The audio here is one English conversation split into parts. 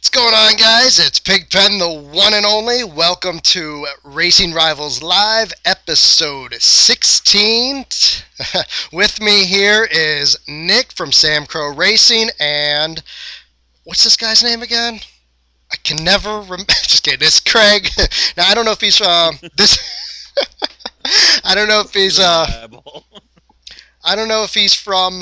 What's going on, guys? It's Pigpen, the one and only. Welcome to Racing Rivals Live, episode 16. With me here is Nick from Sam Crow Racing, and what's this guy's name again? I can never remember. Just kidding. It's Craig. Now I don't know if he's this. I don't know if he's. Reliable. I don't know if he's from.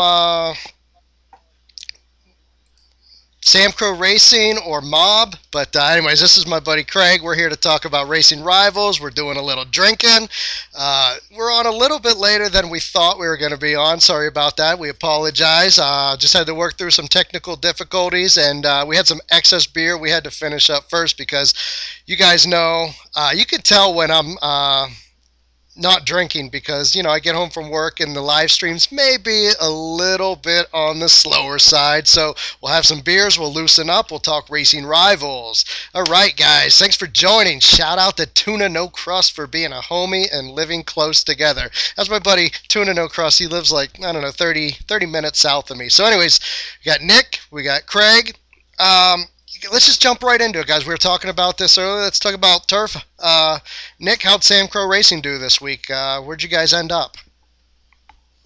Sam Crow Racing or Mob. But anyways, this is my buddy Craig. We're here to talk about racing rivals. We're doing a little drinking. We're on a little bit later than we thought we were going to be on. Sorry about that. We apologize. Just had to work through some technical difficulties, and we had some excess beer we had to finish up first because you guys know, you can tell when I'm not drinking because I get home from work and the live streams may be a little bit on the slower side. So we'll have some beers, we'll loosen up, we'll talk racing rivals. All right, guys, thanks for joining. Shout out to Tuna No Crust for being a homie and living close together. That's my buddy Tuna No Crust. He lives like, I don't know, 30 minutes south of me. So anyways, we got Nick, we got Craig. um, let's just jump right into it, guys. We were talking about this earlier. Let's talk about turf. Nick, how'd Sam Crow Racing do this week? Where'd you guys end up?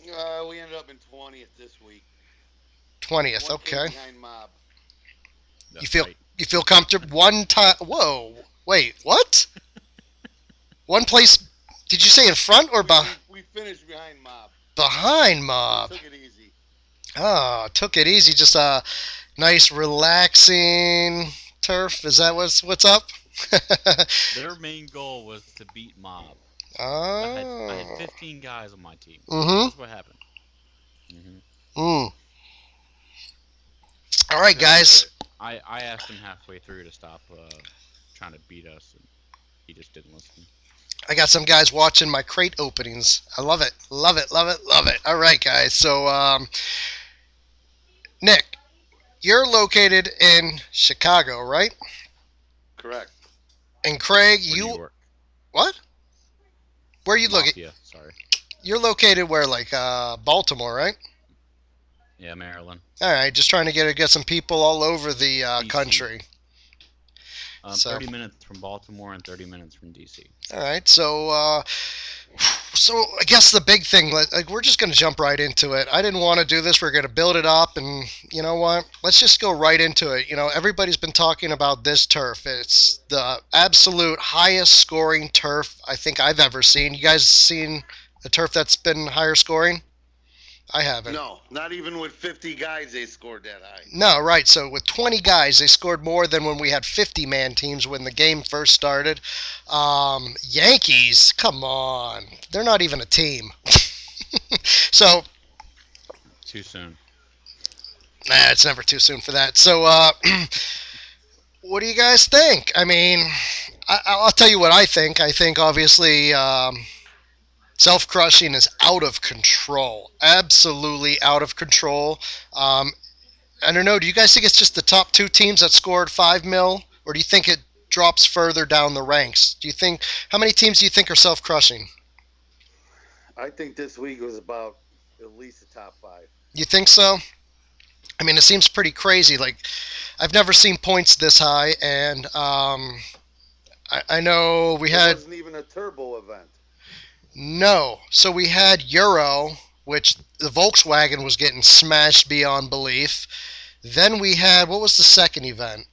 We ended up in 20th this week. 20th. One case Okay. behind Mob. You That's feel right. you feel comfortable? One time. Whoa. Wait. What? One place? Did you say in front or We finished behind Mob. behind We Mob? took it easy. Oh, took it easy. Just a nice, relaxing turf. Is that what's up? Their main goal was to beat Mob. I had Oh. 15 guys on my team. Mm-hmm. That's what happened. hmm Mm. All right, That was guys. it. I asked him halfway through to stop trying to beat us, and he just didn't listen. I got some guys watching my crate openings. I love it. Love it. Love it. Love it. All right, guys. So, Nick, you're located in Chicago, right? Correct. And Craig, Where do you you work? what? Where you look? Mafia. Sorry. You're located where, like Baltimore, right? Yeah, Maryland. All right, just trying to get some people all over the DC. country. So, 30 minutes from Baltimore and 30 minutes from DC. all right. So I guess the big thing, like we're just going to jump right into it. I didn't want to do this. We're going to build it up, and you know what? Let's just go right into it. Everybody's been talking about this turf. It's the absolute highest scoring turf I think I've ever seen. You guys seen a turf that's been higher scoring? I haven't. No, not even with 50 guys they scored that high. No, right. So with 20 guys, they scored more than when we had 50-man teams when the game first started. Yankees, come on. They're not even a team. So, Too soon. it's never too soon for that. So, what do you guys think? I mean, I'll tell you what I think. I think, obviously, self crushing is out of control. Absolutely out of control. Um, I don't know. Do you guys think it's just the top two teams that scored 5 mil? Or do you think it drops further down the ranks? How many teams do you think are self crushing? I think this week was about at least the top five. You think so? I mean, it seems pretty crazy. Like, I've never seen points this high, and I know we It had wasn't even a turbo event. no. So we had Euro, which the Volkswagen was getting smashed beyond belief. Then we had what was the second event?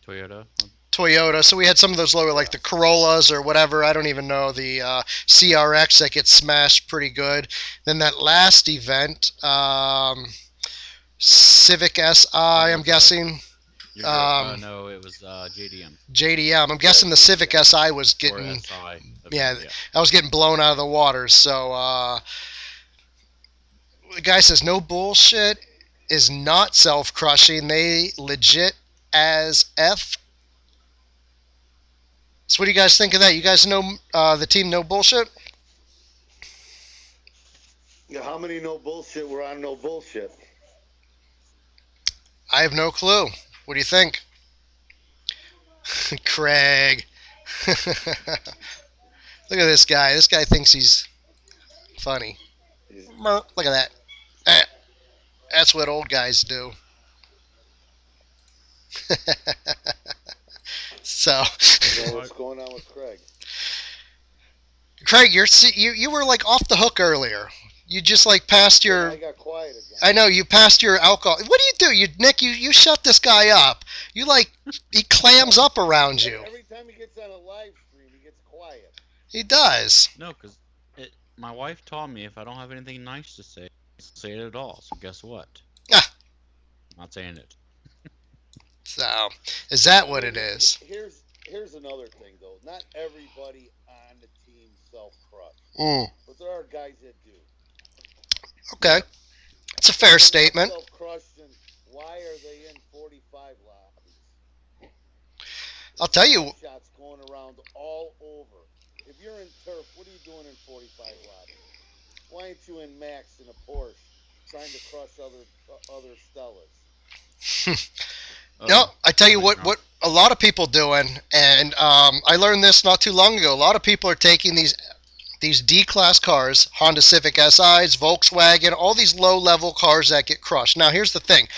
Toyota. Toyota. So we had some of those lower, like Yeah. the Corollas or whatever. I don't even know the CRX that gets smashed pretty good. Then that last event, Civic SI. I'm MSI. guessing. You're good. Um, No, it was JDM JDM. I'm Yeah, guessing the Civic JDM. SI was or getting, SI yeah, event. Yeah. I was getting blown out of the water. So the guy says no bullshit is not self crushing. They legit as F. So what do you guys think of that? You guys know the team No Bullshit? Yeah, how many no bullshit were on no bullshit? I have no clue. What do you think? Craig. Look at this guy. This guy thinks he's funny. He's- Look at that. Eh, that's what old guys do. So, So Well, what's going on with Craig? Craig, you were like off the hook earlier. You just like passed Then I your. got quiet again. I know you passed your alcohol. What do? You Nick, you shut this guy up. You like he clams No. up around you. Every time he gets on a live stream, he gets quiet. He does. no, because my wife taught me if I don't have anything nice to say it at all. So guess what? Ah, I'm not saying it. so is that what Well, it is? here's another thing though. Not everybody on the team self crush, Mm, but there are guys that do. okay, it's a If fair they're not statement. self crushed, then why are they in 45 lobbies? I'll There's tell jump you. shots going around all over. If you're in turf, what are you doing in 45 lobbies? Why aren't you in Max in a Porsche trying to crush other Stellas? No, Oh, I tell I you know you're what. drunk. What a lot of people doing, and I learned this not too long ago. A lot of people are taking these D class cars, Honda Civic SIs, Volkswagen, all these low level cars that get crushed. Now here's the thing: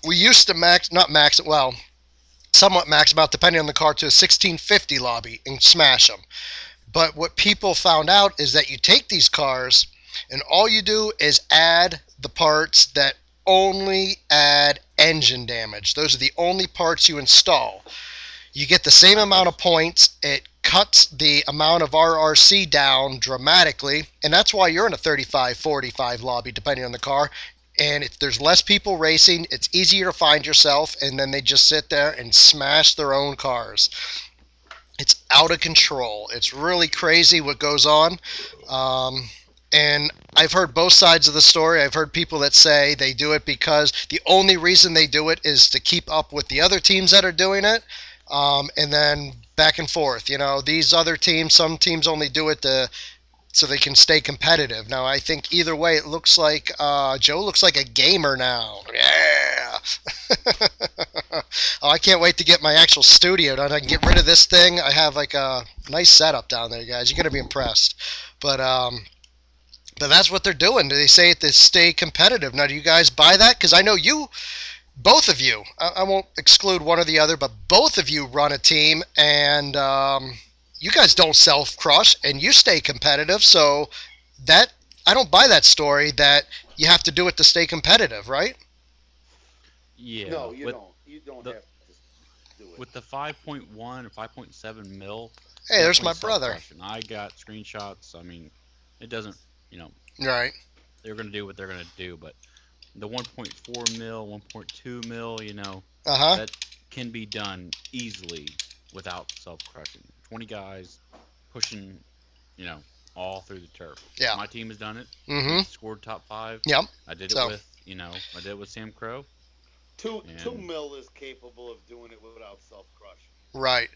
we used to not max, well, somewhat max them out depending on the car to a 1650 lobby and smash them. But what people found out is that you take these cars and all you do is add the parts that only add engine damage. Those are the only parts you install. You get the same I amount of just points. It cuts the amount of RRC down dramatically, and that's why you're in a 35, 45 lobby, depending on the car. And if there's less people racing, it's easier to find yourself, and then they just sit there and smash their own cars. It's out of control. It's really crazy what goes on. Um, and I've heard both sides of the story. I've heard people that say they do it because the only reason they do it is to keep up with the other teams that are doing it. And then back and forth. You know, these other teams, some teams only do it so they can stay competitive. Now, I think either way, it looks like Joe looks like a gamer now. Yeah. Oh, I can't wait to get my actual studio done. I can get rid of this thing. I have like a nice setup down there, guys. You're gonna be impressed. But um, but that's what they're doing. They say it to stay competitive. Now, do you guys buy that? Because I know both of you. I won't exclude one or the other, but both of you run a team, and you guys don't self crush, and you stay competitive. So that I don't buy that story that you have to do it to stay competitive, right? yeah No, you with don't. You don't the have to do it. with the 5.1 or 5.7 mil, Hey, there's definitely my self brother. crushing. I got screenshots. I mean, it doesn't. You know, Right. they're gonna do what they're gonna do, but the 1.4 mil, 1.2 mil, Uh huh. that can be done easily without self crushing. 20 guys pushing, you know, all through the turf. Yeah. My team has done it. Mm-hmm. We've scored top five. Yep. I did it So with, I did it with Sam Crow, Two and mil is capable of doing it without self crushing. right.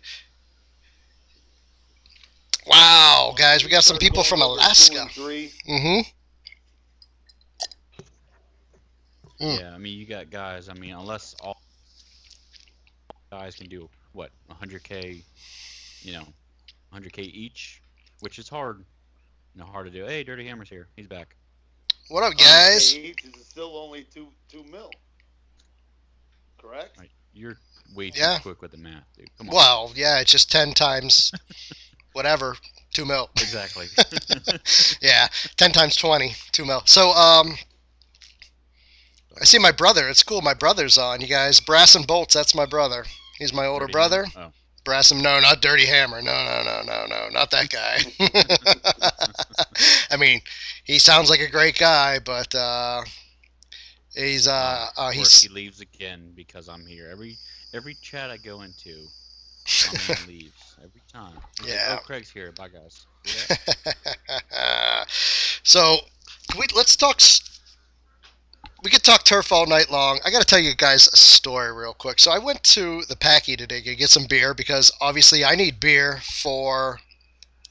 Wow, Once guys, we we got some start people going from over two Alaska. and three, Mm-hmm. Mm. yeah, I mean, you got guys. I mean, unless all guys can do what 100K, 100K each, which is hard, hard to do. Hey, Dirty Hammer's here. He's back. What up, 100K guys? each is still only two mil. Correct? Right, you're way too Yeah. quick with the math, dude. Come on. Well, yeah, it's just 10 times whatever, 2 mil. Exactly. Yeah, 10 times 20, 2 mil. So, I see my brother. It's cool. My brother's on. You guys, Brass and Bolts, that's my brother. He's my older Dirty Hammer. brother. Oh. Brass and, no, not Dirty Hammer. No, no, no, no, no, not that guy. I mean, he sounds like a great guy, but Of course, he's he leaves again because I'm here. Every chat I go into, my man leaves every time. He's like, "Oh, yeah. Craig's here. Bye, guys." See that? So let's talk. We could talk turf all night long. I got to tell you guys a story real quick. So I went to the Packy today to get some beer because obviously I need beer for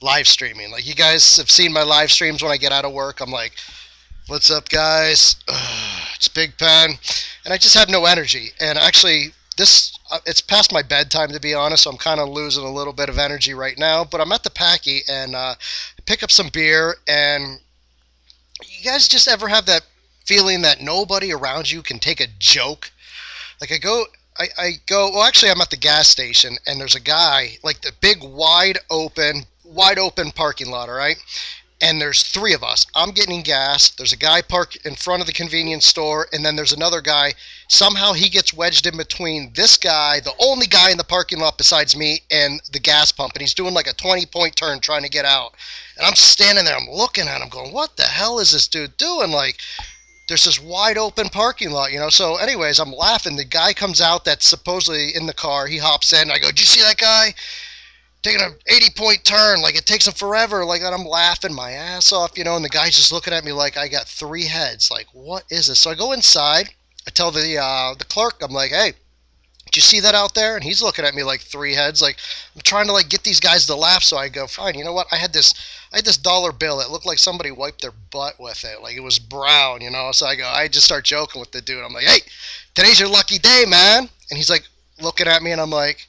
live streaming. Like you guys have seen my live streams when I get out of work. I'm like, "What's up, guys? It's Pigpen," and I just have no energy. And actually, this it's past my bedtime to be honest. So I'm kind of losing a little bit of energy right now. But I'm at the Packy and pick up some beer. And you guys just ever have that feeling that nobody around you can take a joke? Like I go. I go. Well, actually, I'm at the gas station, and there's a guy like the big wide open parking lot. All right, and there's three of us. I'm getting gas. There's a guy parked in front of the convenience store, and then there's another guy. Somehow he gets wedged in between this guy, the only guy in the parking lot besides me, and the gas pump, and he's doing like a 20-point turn trying to get out. And I'm standing there, I'm looking at him, going, "What the hell is this dude doing?" Like, there's this wide open parking lot, you know. So, anyways, I'm laughing. The guy comes out that's supposedly in the car. He hops in. I go, "Did you see that guy taking a 80-point turn? Like it takes him forever." Like that, I'm laughing my ass off, you know. And the guy's just looking at me like I got three heads. Like, what is this? So I go inside. I tell the clerk, I'm like, "Hey, did you see that out there?" And he's looking at me like three heads. Like I'm trying to like get these guys to laugh. So I go, "Fine, you know what? I had this dollar bill. It looked like somebody wiped their butt with it. Like it was brown, you know." So I just start joking with the dude. I'm like, "Hey, today's your lucky day, man." And he's like looking at me, and I'm like,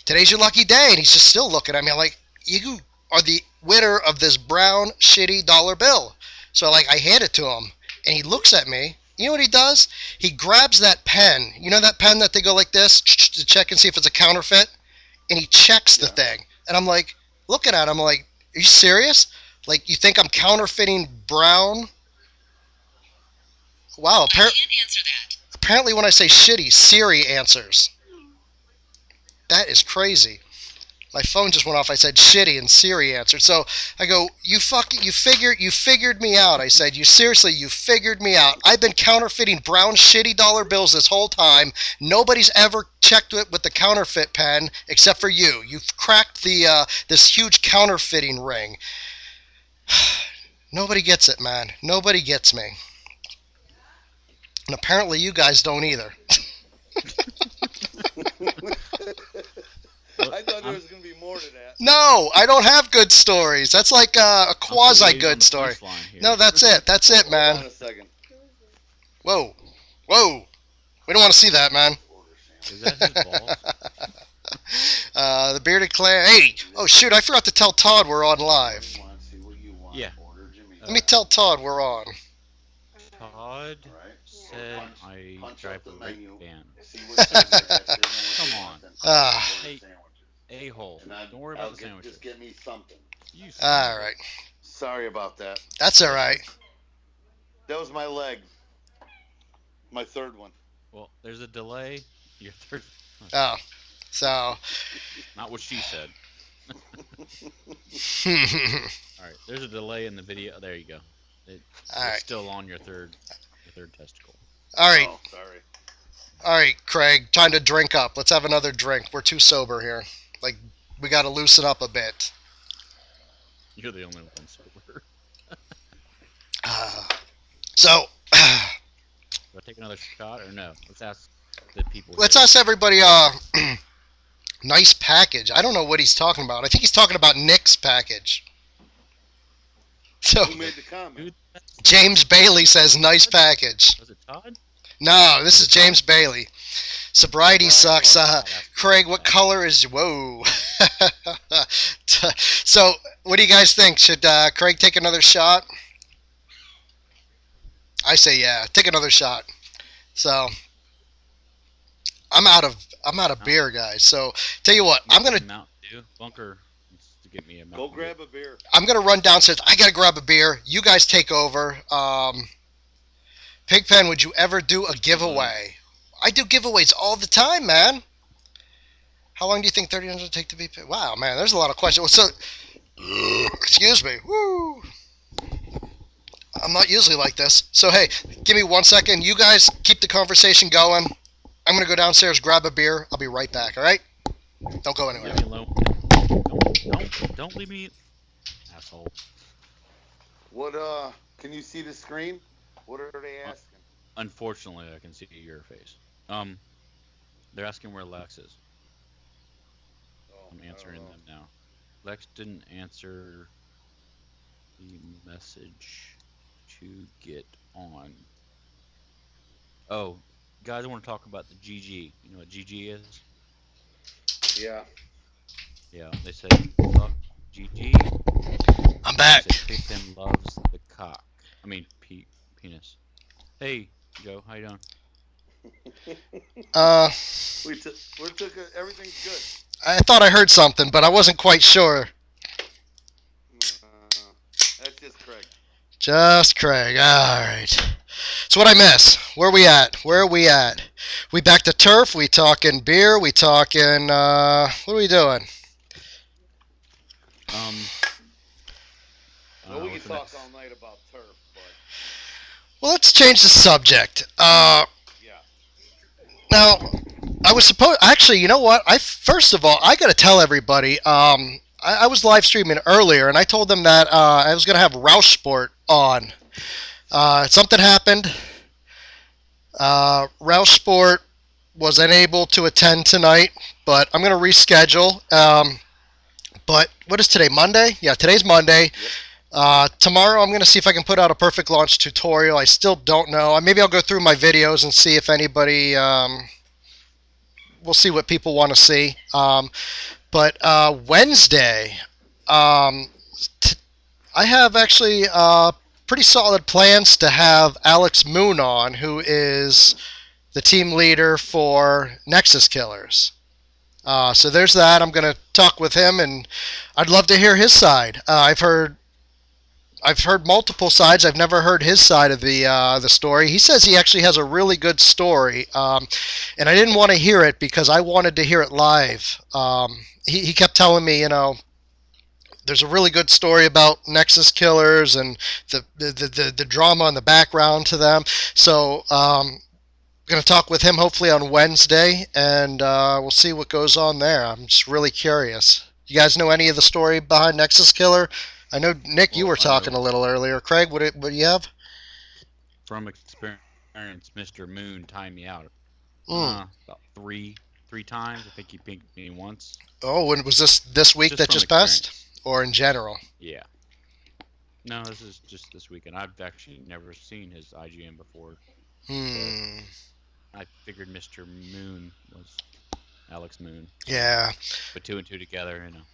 "Today's your lucky day." And he's just still looking at me. I'm like, "You are the winner of this brown shitty dollar bill." So like I hand it to him, and he looks at me. You know what he does? He grabs that pen. You know that pen that they go like this to check and see if it's a counterfeit, and he checks the thing. And I'm like, looking at him, like, "Are you serious? Like, you think I'm counterfeiting brown?" Wow. Apparently, when I say shitty, Siri answers. That is crazy. My phone just went off. I said shitty, and Siri answered. So I go, you figured me out. I said, you figured me out. I've been counterfeiting brown shitty dollar bills this whole time. Nobody's ever checked it with the counterfeit pen except for you. You've cracked the this huge counterfeiting ring. Nobody gets it, man. Nobody gets me. And apparently you guys don't either. Well, I thought there I'm was going to be more to that. No, I don't have good stories. That's like a I'm still quasi waiting on good the story. punchline here. No, that's it. That's it, Hold on man. a second. Whoa. Whoa. We don't want to see that, man. Is that his balls? The bearded clan. Hey, oh shoot! I forgot to tell Todd we're on live. Yeah. Let me tell Todd we're on. Todd said I drive a right van. Come on. Ah, Hey, a-hole. Don't worry about the sandwiches. Just get me something. You all right. Sorry about that. That's all right. That was my leg. My third one. Well, there's a delay. Your third. Oh, so. Not what she said. All All right. There's a delay in the video. There you go. It's right. still on your third testicle. All right. Oh, sorry. All right, Craig. Time to drink up. Let's have another drink. We're too sober here. Like, we got to loosen up a bit. You're the only one sober. So. Do I take another shot or no? Let's ask the people. Let's here. ask everybody. Nice package. I don't know what he's talking about. I think he's talking about Nick's package. So Who made the comment? Who- James Bailey says nice package. Was it Todd? No, this is James Bailey. Sobriety sucks. Todd. Craig, what color is whoa? So, what do you guys think? Should Craig take another shot? I say yeah. Take another shot. So, I'm out of beer, guys. So, tell you what, I'm gonna Mountain Dew. Bunker needs to get me a Mountain Go Dew. grab a beer. I'm gonna run downstairs. I gotta grab a beer. You guys take over. Pigpen, would you ever do a giveaway? I do giveaways all the time, man. How long do you think 30 minutes would take to be? Wow, man, there's a lot of questions. So, excuse me. Woo. I'm not usually like this. So hey, give me 1 second. You guys keep the conversation going. I'm gonna go downstairs, grab a beer. I'll be right back. All right? Don't go anywhere. Leave me alone. Don't leave me, asshole. What, can you see the screen? What are they asking? Unfortunately, I can see your face. They're asking where Lex is. Oh, I'm answering them now. Lex didn't answer the message to get on. Oh, guys, I want to talk about the GG. You know what GG is? Yeah. Yeah, they say fuck GG. I'm back. They say Pigpen loves the cock. I mean, penis. Hey, Joe, how you doing? Uh, we took it. Everything's good. I thought I heard something, but I wasn't quite sure. That's just Craig. Just Craig. All right. So what I miss? Where we at? Where are we at? We back to turf? We talking beer? We talking? What are we doing? Um, I don't Well, know we can what's the talk next. all night about turf, but Well, let's change the subject. yeah. Now, I was supposed. Actually, you know what? I first of all, I got to tell everybody. I was live streaming earlier, and I told them that I was going to have Roush Sport on. Something happened. Roush Sport was unable to attend tonight, but I'm going to reschedule. But what is today? Monday? Yeah, today's Monday. Yep. Tomorrow I'm going to see if I can put out a perfect launch tutorial. I still don't know. Maybe I'll go through my videos and see if anybody. We'll see what people want to see. But Wednesday, um, t- I have actually pretty solid plans to have Alex Moon on, who is the team leader for Nexus Killers. So there's that. I'm going to talk with him, and I'd love to hear his side. I've heard multiple sides. I've never heard his side of the story. He says he actually has a really good story, and I didn't want to hear it because I wanted to hear it live. He kept telling me, there's a really good story about Nexus Killers and the drama and the background to them. So going to talk with him hopefully on Wednesday, and we'll see what goes on there. I'm just really curious. You guys know any of the story behind Nexus Killer? I know Nick, you Well, were I know talking a little earlier. Craig, what do you have? from experience, Mr. Moon timed me out. Mm. About three times. I think he pinked me once. Oh, and was this week Just that from just passed, experience. or in general? Yeah. No, this is just this weekend. I've actually never seen his IGN before, but Hmm. I figured Mr. Moon was Alex Moon. So Yeah. put two and two together, you know.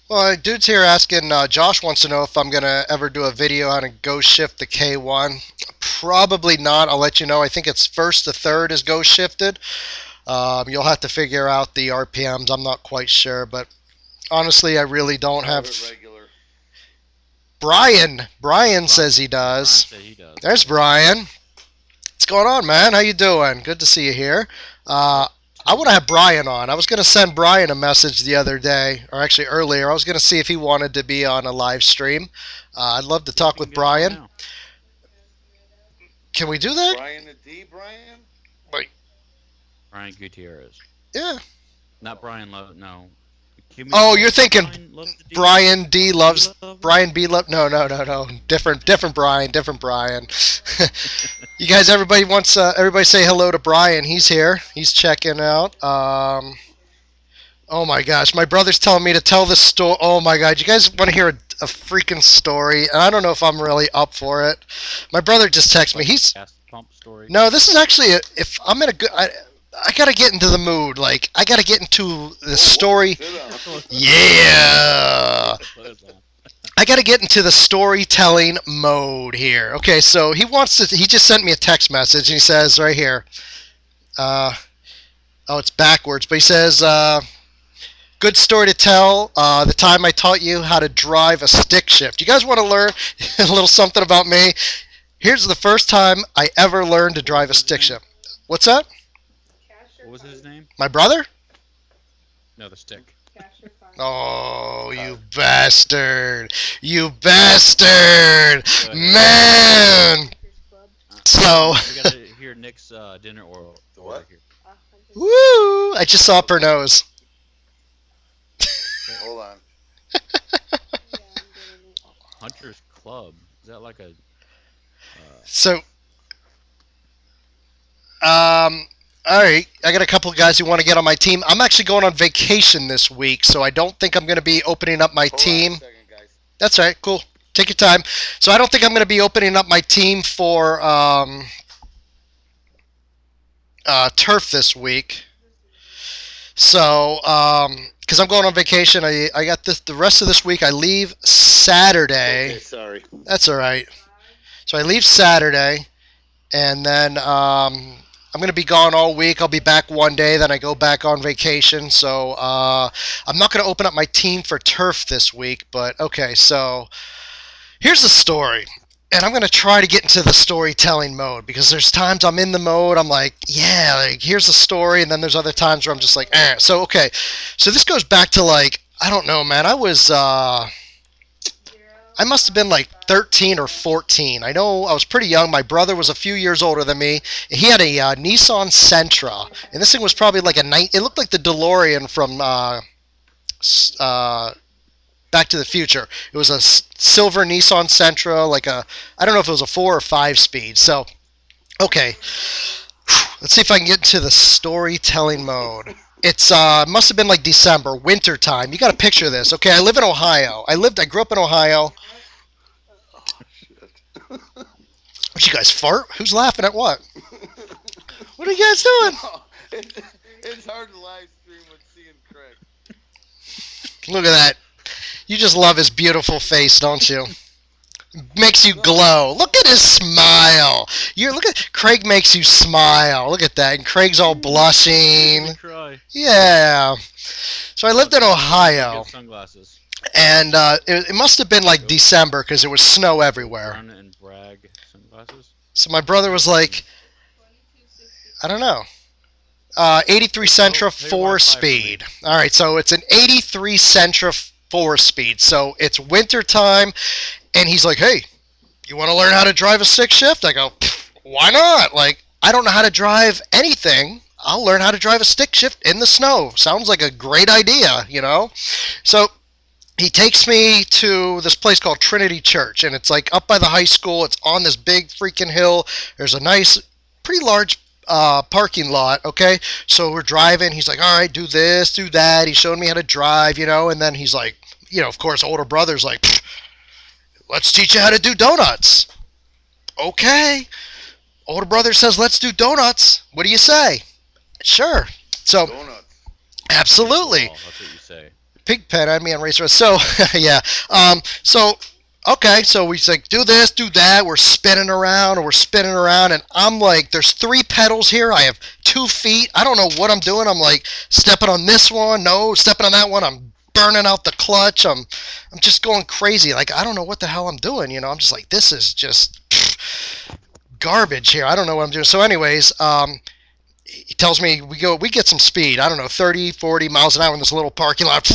Well, dude's here asking. Josh wants to know if I'm gonna ever do a video on a ghost shift the K1. Probably not. I'll let you know. I think it's first to third is ghost shifted. You'll have to figure out the RPMs. I'm not quite sure, but honestly, I really don't I have. have it regular. Brian says he Yeah, Brian does. said he does. There's So Brian. What's going on, man? How you doing? Good to see you here. Uh, what? I want to have Brian on. I was going to send Brian a message the other day, or actually earlier. I was going to see if he wanted to be on a live stream. I'd love to Yeah, talk we can with get him on Brian. now. Can we do that? Brian the D. Brian. Wait, Brian Gutierrez, yeah. not Oh, Brian Love. No, can we Oh, call you're him thinking Brian Love the D? Brian D D loves Lover? Brian B love. No, no, no, no. Different Brian. Different Brian. You guys, everybody wants. Everybody say hello to Brian. He's here. He's checking out. Oh my gosh, my brother's telling me to tell this story. Oh my god, you guys want to hear a freaking story? And I don't know if I'm really up for it. My brother just texted me. Like a He's gas pump story. no. This is actually if I'm in a good. I gotta get into the mood. Like I gotta get into the story. Sit down. Yeah. Clothes on. I got to get into the storytelling mode here. Okay, so he wants to. He just sent me a text message and he says right here. Uh, oh, it's backwards, but he says, "Good story to tell. The time I taught you how to drive a stick shift. You guys want to learn a little something about me? Here's the first time I ever learned to What was drive a his stick name? shift. What's that? What was his name? My brother? No, the stick. Oh, you bastard! You bastard! Go ahead. Man! So, We gotta hear Nick's dinner order What? here. woo! I just saw up her nose. Hold on. Hunter's Club. Is that like a? So, all right. I got a couple of guys who want to get on my team. I'm actually going on vacation this week, so I don't think I'm going to be opening up my Hold team. on a second, guys. That's all right. Cool. Take your time. So I don't think I'm going to be opening up my team for turf this week. So, because I'm going on vacation, I got this the rest of this week. I leave Saturday. Okay, sorry. That's all right. So I leave Saturday, and then I'm I'm going to be gone all week. I'll be back one day, then I go back on vacation. So I'm not going to open up my team for turf this week. But okay, so here's the story. And I'm going to try to get into the storytelling mode because there's times I'm in the mode, I'm like, yeah, like, here's the story. And then there's other times where I'm just like, eh. So, okay. So this goes back to like, I don't know, man. I must have been like 13 or 14. I know I was pretty young. My brother was a few years older than me. He had a Nissan Sentra, and this thing was probably like it looked like the DeLorean from Back to the Future. It was a silver Nissan Sentra, I don't know if it was a 4 or 5 speed. So, okay, let's see if I can get into the storytelling mode. It's must have been like December, winter time. You got to picture this. Okay, I live in Ohio. I grew up in Ohio. What, you guys fart? Who's laughing at what? What are you guys doing? It's hard to live stream with seeing Craig. Look at that. You just love his beautiful face, don't you? Makes you glow. Look at his smile. Look at Craig makes you smile. Look at that. And Craig's all blushing. Cry. Yeah. So I lived in Ohio. Sunglasses. And it must have been like December because there was snow everywhere. Run and brag sunglasses. So my brother was like, I don't know, 83 Sentra 4 speed. All right, so it's an 83 Sentra 4 speed. So it's winter time, and he's like, hey, you want to learn how to drive a stick shift? I go, why not? Like, I don't know how to drive anything. I'll learn how to drive a stick shift in the snow. Sounds like a great idea, you know? So he takes me to this place called Trinity Church, and it's like up by the high school. It's on this big freaking hill. There's a nice, pretty large parking lot, okay? So we're driving. He's like, all right, do this, do that. He showed me how to drive, you know, and then he's like, you know, of course, older brother's like, let's teach you how to do donuts. Okay. Older brother says, let's do donuts. What do you say? Sure. So, Donuts. absolutely. Oh, that's what you say. Pigpen, I mean, racer. So, yeah. Okay, so we like, do this, do that. We're spinning around, and we're spinning around, and I'm like, there's 3 pedals here. I have 2 feet. I don't know what I'm doing. I'm like, stepping on this one. No, stepping on that one. I'm burning out the clutch. I'm just going crazy. Like, I don't know what the hell I'm doing. You know, I'm just like, this is just garbage here. I don't know what I'm doing. So, anyways, he tells me we get some speed. I don't know, 30, 40 miles an hour in this little parking lot.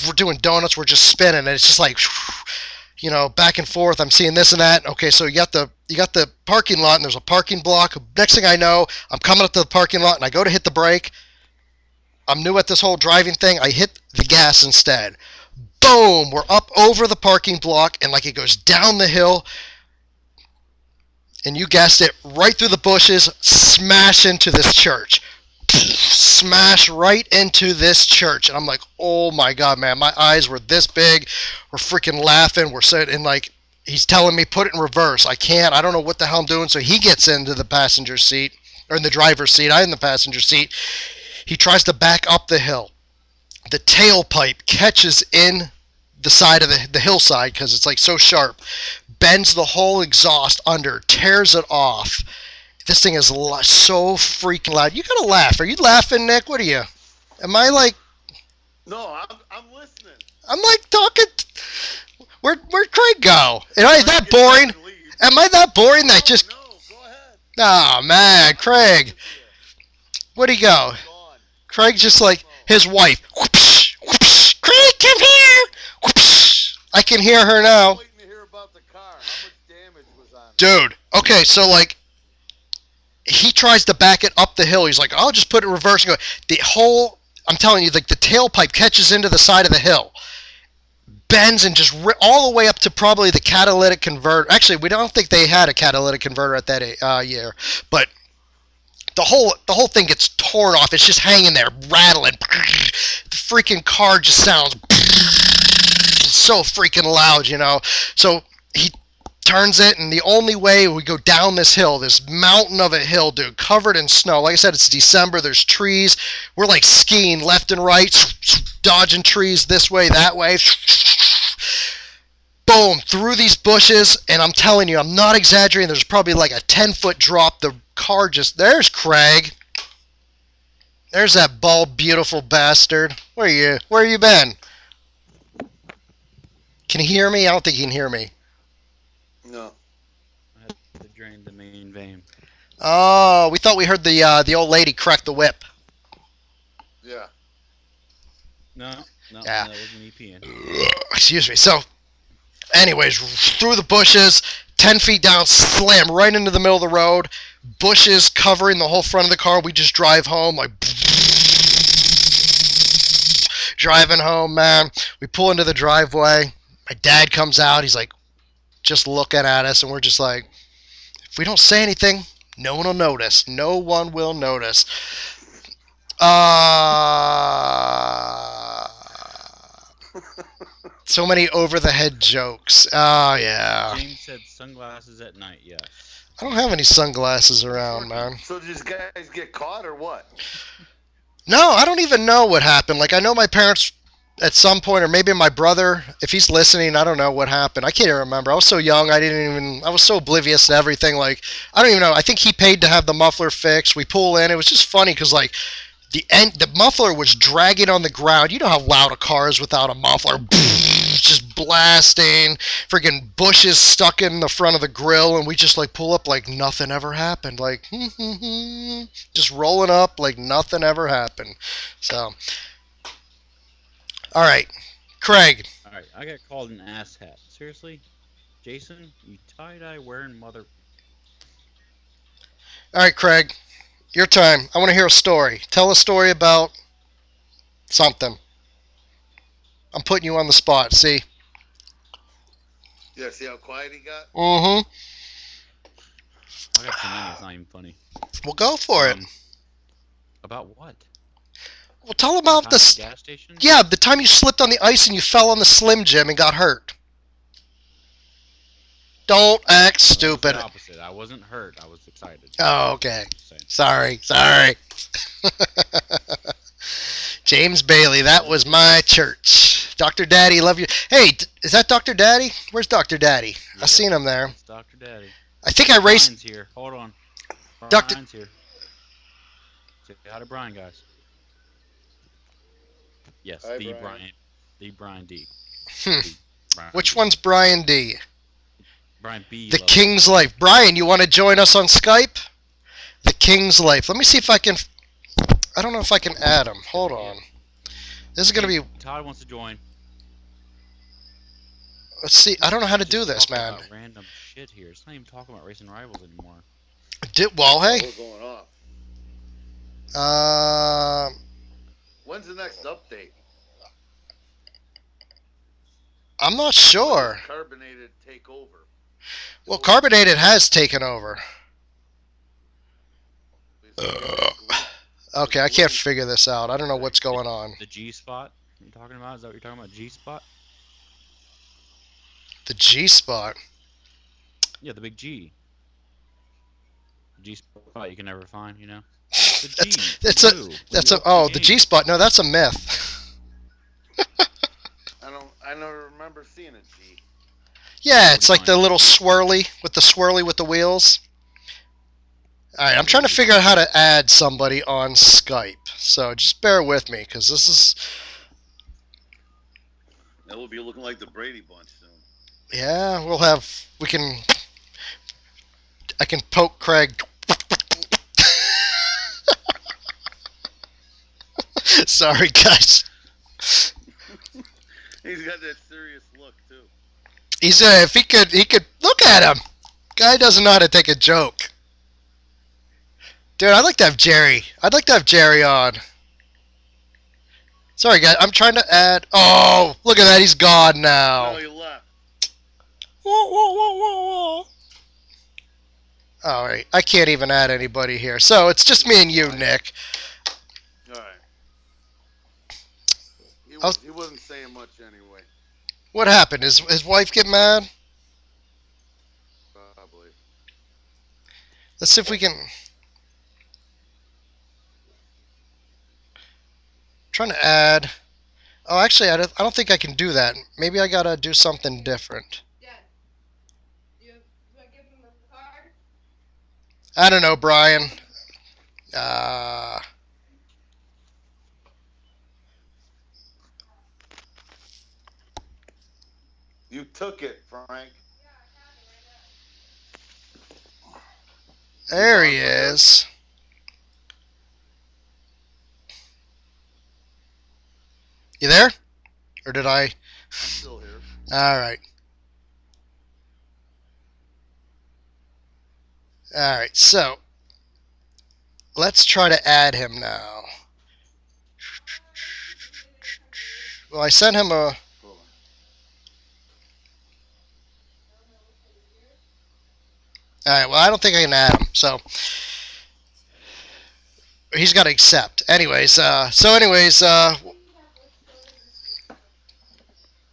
We're doing donuts. We're just spinning, and it's just like, you know, back and forth. I'm seeing this and that. Okay, so you got the parking lot, and there's a parking block. Next thing I know, I'm coming up to the parking lot, and I go to hit the brake. I'm new at this whole driving thing. I hit the gas instead. Boom! We're up over the parking block, and like it goes down the hill. And you guessed it, right through the bushes, smash into this church. Smash right into this church. And I'm like, oh my God, man, my eyes were this big. We're freaking laughing. We're sitting like, he's telling me, put it in reverse. I can't. I don't know what the hell I'm doing. So he gets into the passenger seat, or in the driver's seat. I'm in the passenger seat. He tries to back up the hill. The tailpipe catches in the side of the hillside because it's like so sharp. Bends the whole exhaust under, tears it off. This thing is so freaking loud. You gotta laugh. Are you laughing, Nick? What are you? Am I like? No, I'm listening. I'm like talking. Where'd Craig go? Am I that boring? Am I that boring that just? No, go ahead. Oh man, Craig. Where'd he go? Craig's just like his wife. Whoosh, whoosh. Craig, come here. Whoosh. I can hear her now. I'm waiting to hear about the car. How much damage was on it? Dude, okay, so like, he tries to back it up the hill. He's like, I'll just put it in reverse and go. I'm telling you, like the tailpipe catches into the side of the hill, bends and just all the way up to probably the catalytic converter. Actually, we don't think they had a catalytic converter at that year, but the whole thing gets torn off. It's just hanging there, rattling. The freaking car just sounds so freaking loud, you know. So he turns it, and the only way we go down this hill, this mountain of a hill, dude, covered in snow. Like I said, it's December. There's trees. We're like skiing left and right, dodging trees this way, that way. Boom, through these bushes, and I'm telling you, I'm not exaggerating. There's probably like a 10-foot drop. The car just... There's Craig. There's that bald, beautiful bastard. Where are you? Where you been? Can he hear me? I don't think he can hear me. No. I had to drain the main vein. Oh, we thought we heard the old lady crack the whip. Yeah. No, Yeah. that was me peeing. Excuse me. So, anyways, through the bushes, 10 feet down, slam right into the middle of the road. Bushes covering the whole front of the car. We just drive home, like, driving home, man. We pull into the driveway. My dad comes out. He's like, just looking at us, and we're just like, if we don't say anything, no one will notice. No one will notice. So many over-the-head jokes. Oh, yeah. James said sunglasses at night. Yes. I don't have any sunglasses around, man. So did these guys get caught or what? No, I don't even know what happened. Like, I know my parents at some point, or maybe my brother, if he's listening, I don't know what happened. I can't even remember. I was so young, I was so oblivious to everything. Like, I don't even know. I think he paid to have the muffler fixed. We pull in. It was just funny because, like, the muffler was dragging on the ground. You know how loud a car is without a muffler. Just blasting. Freaking bushes stuck in the front of the grill, and we just, like, pull up like nothing ever happened. Like, just rolling up like nothing ever happened. So, all right, Craig. All right, I got called an asshat. Seriously, Jason, you tie-dye wearing mother. All right, Craig. Your time. I want to hear a story. Tell a story about something. I'm putting you on the spot. See? Yeah, see how quiet he got? Mm-hmm. I got so many. It's not even funny. Well, go for it. About what? Well, tell The about time at this. the gas station? Yeah, the time you slipped on the ice and you fell on the Slim Jim and got hurt. Don't act stupid. It was the opposite. I wasn't hurt. I was excited. Oh, okay. Same. Sorry. James Bailey, that was my church. Dr. Daddy, love you. Hey, is that Dr. Daddy? Where's Dr. Daddy? Yeah, I seen him there. It's Dr. Daddy. I think I raced. Brian's here. Hold on. Dr. Brian's here. Say hi to Brian, guys. Yes, Hi, the Brian. Brian. The Brian D. Hmm. The Brian Which D. one's Brian D? Brian B. The level. King's Life. Brian, you want to join us on Skype? The King's Life. Let me see if I can. I don't know if I can add him. Hold on. This is going to be. Todd wants to join. Let's see. I don't know how to Just do this, talking man. about random shit here. It's not even talking about racing rivals anymore. Well, hey. We're going off. Um. When's the next update? I'm not sure. Carbonated take over. Well, Carbonated has taken over. Okay, I can't figure this out. I don't know what's going on. The G spot you're talking about? Is that what you're talking about? G spot? The G spot. Yeah, the big G. G spot you can never find, you know? The G. That's blue, the G spot. No, that's a myth. I don't remember seeing a G. Yeah, it's like the little swirly with the wheels. All right, I'm trying to figure out how to add somebody on Skype. So just bear with me, because this is. That will be looking like the Brady Bunch soon. Yeah, I can poke Craig. Sorry, guys. He's got that serious look too. If he could look at him. Guy doesn't know how to take a joke. Dude, I'd like to have Jerry. On. Sorry, guys. I'm trying to add. Oh, look at that. He's gone now. No, he left. Whoa. All right. I can't even add anybody here. So it's just me and you, Nick. All right. He wasn't saying much anyway. What happened? His wife get mad? Probably. Let's see if we can. Trying to add. Oh, actually, I don't think I can do that. Maybe I gotta do something different. Yeah. Do I give him a card? I don't know, Brian. Uh, You took it, Frank. You there he gone, Bear? is. You there? Or did I? I'm still here. All right. All right. So let's try to add him now. Well, I sent him a. Hold on. All right. Well, I don't think I can add him. So he's got to accept. Anyways,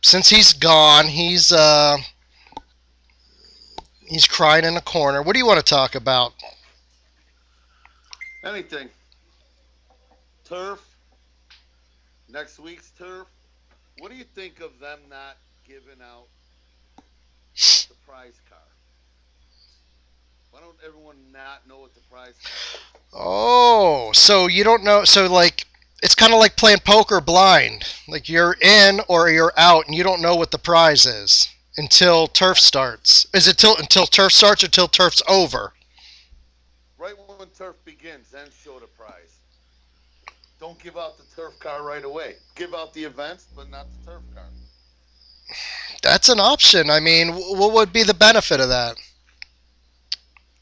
since he's gone, he's crying in a corner. What do you want to talk about? Anything. Turf. Next week's turf. What do you think of them not giving out the prize car? Why don't everyone not know what the prize car is? Oh, so you don't know? So like, it's kind of like playing poker blind. Like you're in or you're out, and you don't know what the prize is until turf Yeah. starts. Is it until turf starts or till turf's over? Right when turf begins, then show the prize. Don't give out the turf car right away. Give out the events, but not the turf car. That's an option. I mean, what would be the benefit of that?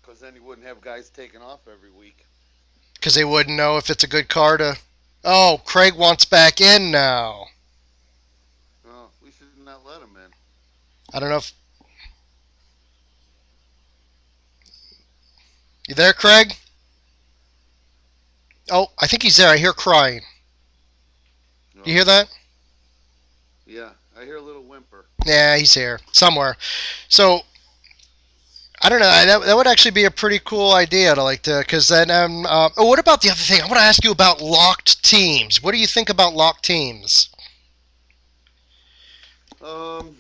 Because then you wouldn't have guys taking off every week. Because they wouldn't know if it's a good car to. Oh, Craig wants back in now. Oh, we should not let him in. I don't know if you there, Craig. Oh, I think he's there. I hear crying. You No. hear that? Yeah, I hear a little whimper. Yeah, he's here somewhere. So I don't know. That would actually be a pretty cool idea to like to, because then. Oh, what about the other thing? I want to ask you about locked teams. What do you think about locked teams? Um,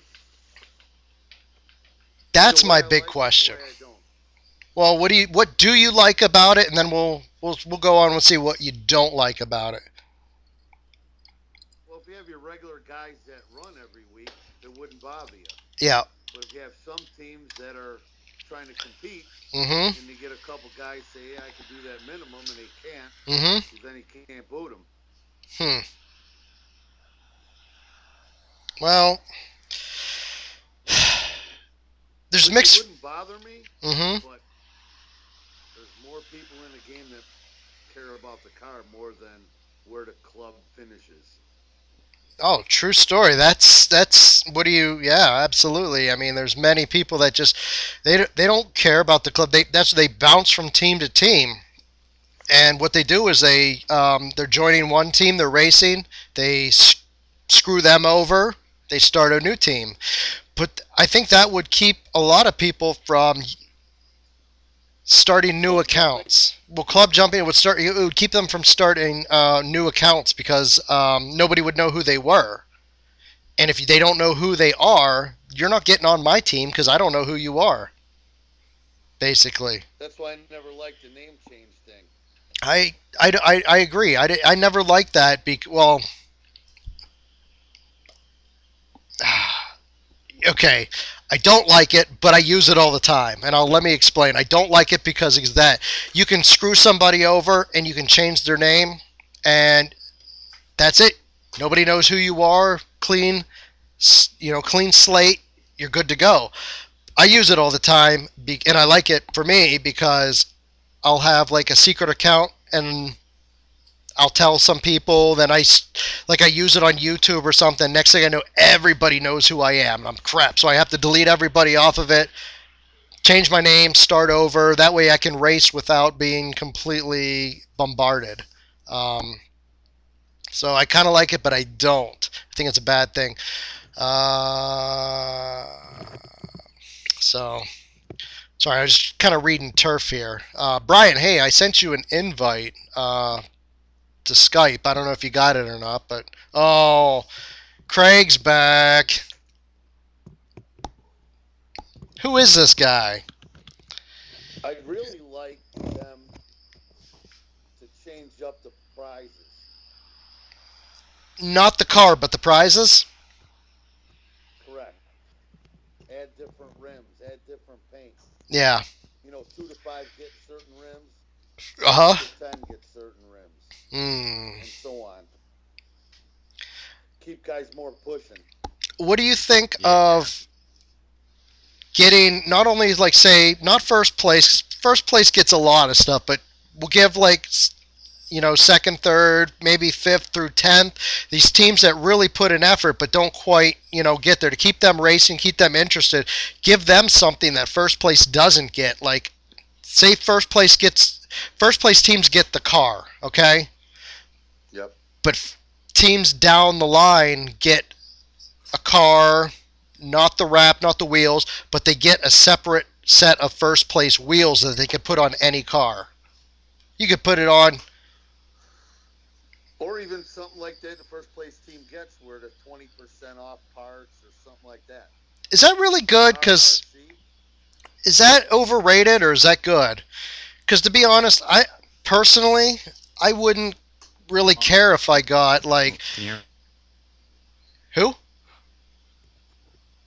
Either That's way my I big like, either question. way I don't. Well, what do you like about it, and then we'll go on and see what you don't like about it. Well, if you have your regular guys that run every week, it wouldn't bother you. Yeah. But if you have some teams that are trying to compete Mm-hmm. and they get a couple guys say, "Yeah, I can do that minimum," and they can't, Mm-hmm. then you can't boot them. Hmm. Well, there's Which it mixed. wouldn't bother me, Mm-hmm. but there's more people in the game that care about the car more than where the club finishes. Oh, true story. That's what do you? Yeah, absolutely. I mean, there's many people that just they don't care about the club. They bounce from team to team, and what they do is they're joining one team. They're racing. They screw them over. They start a new team. But I think that would keep a lot of people from starting new Club jumping. accounts. Well, club jumping would start. It would keep them from starting new accounts because nobody would know who they were. And if they don't know who they are, you're not getting on my team because I don't know who you are. Basically, That's why I never liked the name change thing. I agree. I never liked that. Well, okay, I don't like it, but I use it all the time. And let me explain. I don't like it because it's that you can screw somebody over and you can change their name, and that's it. Nobody knows who you are. Clean, clean slate. You're good to go. I use it all the time, and I like it for me because I'll have like a secret account and I'll tell some people. Then I use it on YouTube or something. Next thing I know, everybody knows who I am. I'm crap, so I have to delete everybody off of it, change my name, start over. That way, I can race without being completely bombarded. Um, so I kind of like it, but I don't. I think it's a bad thing. Uh, so sorry, I was just kind of reading turf here. Brian, hey, I sent you an invite to Skype. I don't know if you got it or not, but oh, Craig's back. Who is this guy? I'd really like prizes. Not the car, but the prizes. Correct. Add different rims. Add different paint. Yeah. 2 to 5 get certain rims. Uh Six huh. to 10 get certain rims, Hmm. and so on. Keep guys more pushing. What do you think Yeah. of getting not only like say not first place? 'Cause first place gets a lot of stuff, but we'll give like second, third, maybe fifth through 10th. These teams that really put an effort but don't quite get there to keep them racing, keep them interested. Give them something that first place doesn't get. Like say first place teams get the car, okay, Yep. but teams down the line get a car, not the wrap, not the wheels, but they get a separate set of first place wheels that they could put on any car. You could put it on. Or even something like that the first place team gets where the 20% off parts or something like that. Is that really good? Because RRC. is that overrated or is that good? Because to be honest, I personally I wouldn't really care if I got like Can you who?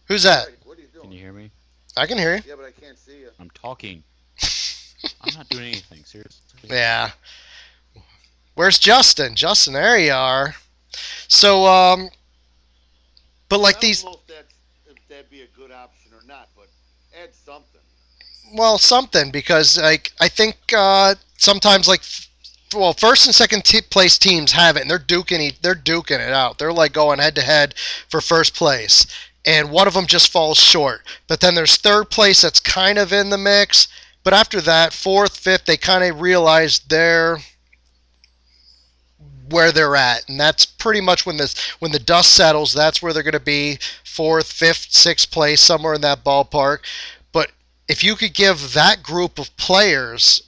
Who's that? Craig, what are you can doing? you hear me? I can hear you. Yeah, but I can't see you. I'm talking. I'm not doing anything. Seriously. Yeah. Where's Justin? Justin, there you are. So but Yeah, like I don't these know if that'd be a good option or not, but add something. well something because like I think sometimes like well, first and second place teams have it, and they're duking it out. They're like going head to head for first place, and one of them just falls short. But then there's third place that's kind of in the mix. But after that, fourth, fifth, they kind of realize they're where they're at, and that's pretty much when the dust settles. That's where they're going to be fourth, fifth, sixth place, somewhere in that ballpark. But if you could give that group of players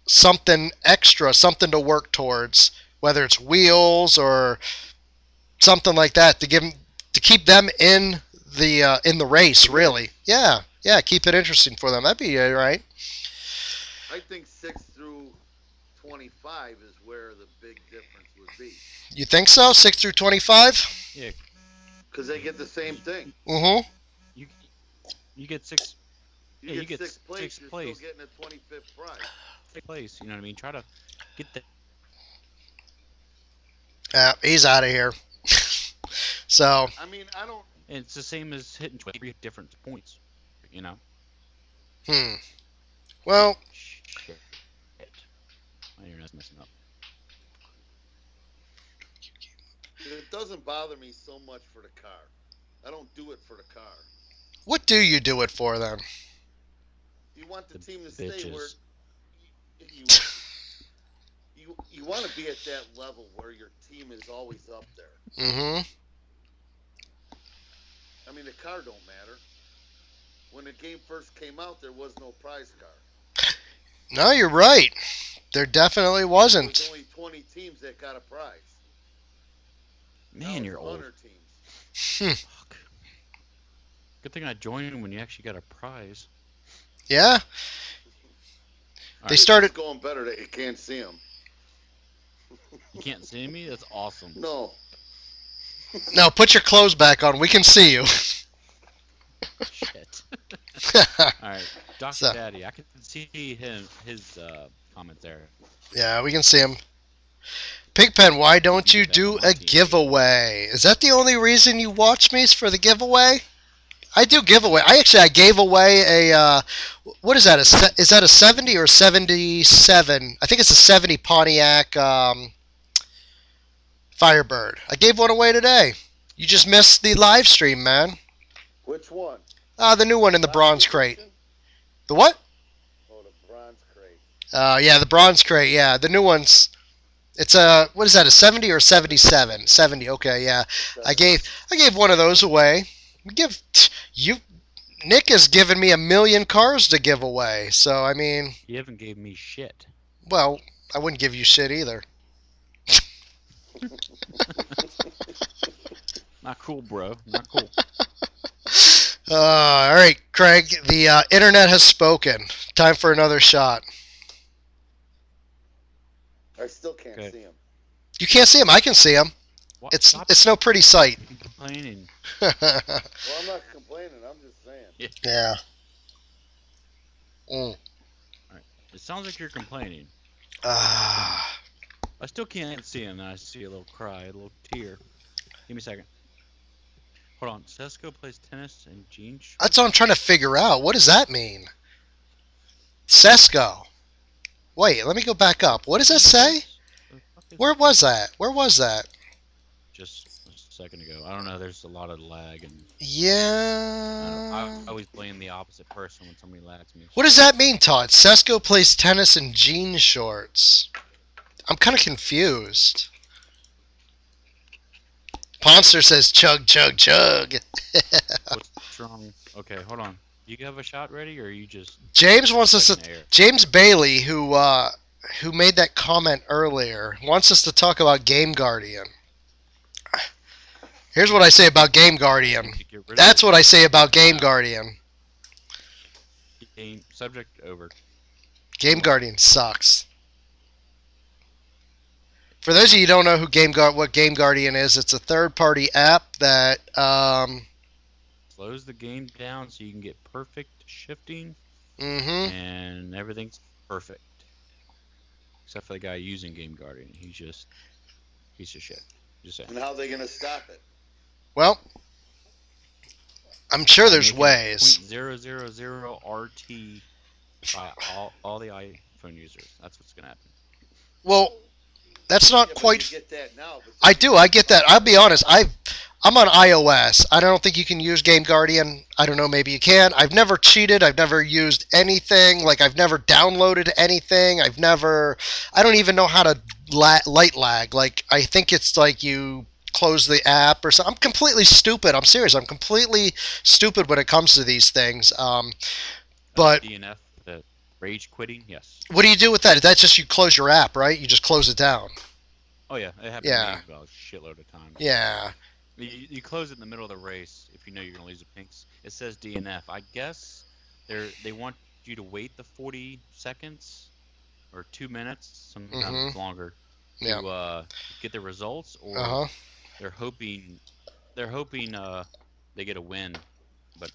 something extra, something to work towards, whether it's wheels or something like that, to keep them in the race. The mix. Really, yeah, yeah, keep it interesting for them. That'd be all right. I think 6 through 25 is where the big difference would be. You think so? 6 through 25. Yeah. Because they get the same thing. Mm-hmm. You you get six. You Yeah, you get get sixth place, sixth you're still place. getting a 25th prize. Sixth place. You know what I mean? Try to get that. Yeah, he's out of here. So, I mean, I don't. And it's the same as hitting 23 different points. You know. hmm. Well, Shit. My internet's messing up. It doesn't bother me so much for the car. I don't do it for the car. what do you do it for then? You want the The team to stay where bitches. you you want to be at that level where your team is always up there. Mm-hmm. I mean, the car don't matter. When the game first came out, there was no prize car. No, you're right. There definitely There was wasn't. only 20 teams that got a prize. Now Man, it's you're old. 100 teams. Hmm. Fuck. Good thing I joined when you actually got a prize. Yeah, All they right. started. It's going better that you can't see them. You can't see me? That's awesome. No. No, put your clothes back on. We can see you. Shit. All right. Dr. So, Daddy, I can see his comment there. yeah, we can see him. Pigpen, why You don't can you get back on do my a team, baby. giveaway? Is that the only reason you watch me is for the giveaway? I do giveaway. I gave away a what is that? Is that a 70 or 77? I think it's a 70 Pontiac Firebird. I gave one away today. You just missed the live stream, man. Which one? The new one in the bronze Last crate. edition? The what? Oh, the bronze crate. Yeah, the bronze crate. Yeah, the new one's. It's a what is that? A 70 or 77? 70. Okay, yeah. I 70. gave I gave one of those away. Give you. Nick has given me a million cars to give away. So I mean, You haven't gave me shit. well, I wouldn't give you shit either. Not cool, bro. Not cool. All right, Craig. The internet has spoken. Time for another shot. I still can't Okay. see him. You can't see him. I can see him. What? Stop It's no pretty sight. complaining. Well, I'm not complaining. I'm just saying. Yeah. Mm. Alright. It sounds like you're complaining. Ah. I still can't see him, and I see a little cry, a little tear. Give me a second. Hold on. Sesko plays tennis in jean shorts? That's what I'm trying to figure out. What does that mean? Sesko. Wait, let me go back up. What does that say? The fuck is Where was that? Where was that? just a second ago? I don't know. There's a lot of lag, and I Yeah. always blame the opposite person when somebody lags me. What does that mean, Todd? Sesko plays tennis in jean shorts. I'm kind of confused. Ponster says chug, chug, chug. What's wrong? Okay, hold on. You have a shot ready, or are you just James wants us to. taking air? James Bailey, who made that comment earlier, wants us to talk about Game Guardian. Here's what I say about Game Guardian. To get rid of That's it? what I say about Game Yeah. Guardian. Game subject over. Game Guardian sucks. For those of you who don't know what Game Guardian is, it's a third-party app that Slows the game down so you can get perfect shifting, mm-hmm. and everything's perfect. Except for the guy using Game Guardian. He's just piece of shit. Just saying. And how are they going to stop it? Well, I'm sure there's Making ways. 0.000 RT by all the iPhone users. That's what's gonna happen. Well, that's not Yeah, but quite. you get that now. But I do. I get that. I'll be honest. I'm on iOS. I don't think you can use Game Guardian. I don't know. Maybe you can. I've never cheated. I've never used anything. Like I've never downloaded anything. I don't even know how to light lag. Like I think it's like you close the app or something. I'm completely stupid. I'm serious. I'm completely stupid when it comes to these things. But DNF, the rage quitting, yes. what do you do with that? That's just you close your app, right? You just close it down. Oh yeah, it happened Yeah. to me about a shitload of times. Yeah. You close it in the middle of the race if you know you're gonna lose the pinks. It says DNF. I guess they want you to wait the 40 seconds or 2 minutes, sometimes Mhm. it's longer, to Yeah. get the results, or Uh huh. they're hoping they get a win, but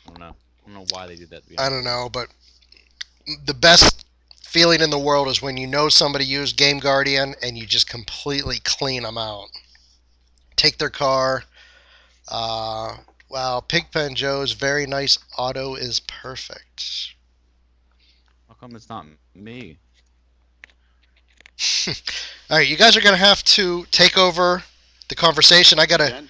I don't know. I don't know why they do that. To be I honest don't with you. know, but the best feeling in the world is when you know somebody used Game Guardian and you just completely clean them out. Take their car. Wow, Pigpen Joe's very nice auto is perfect. How come it's not me? All right, you guys are gonna have to take over the conversation. I gotta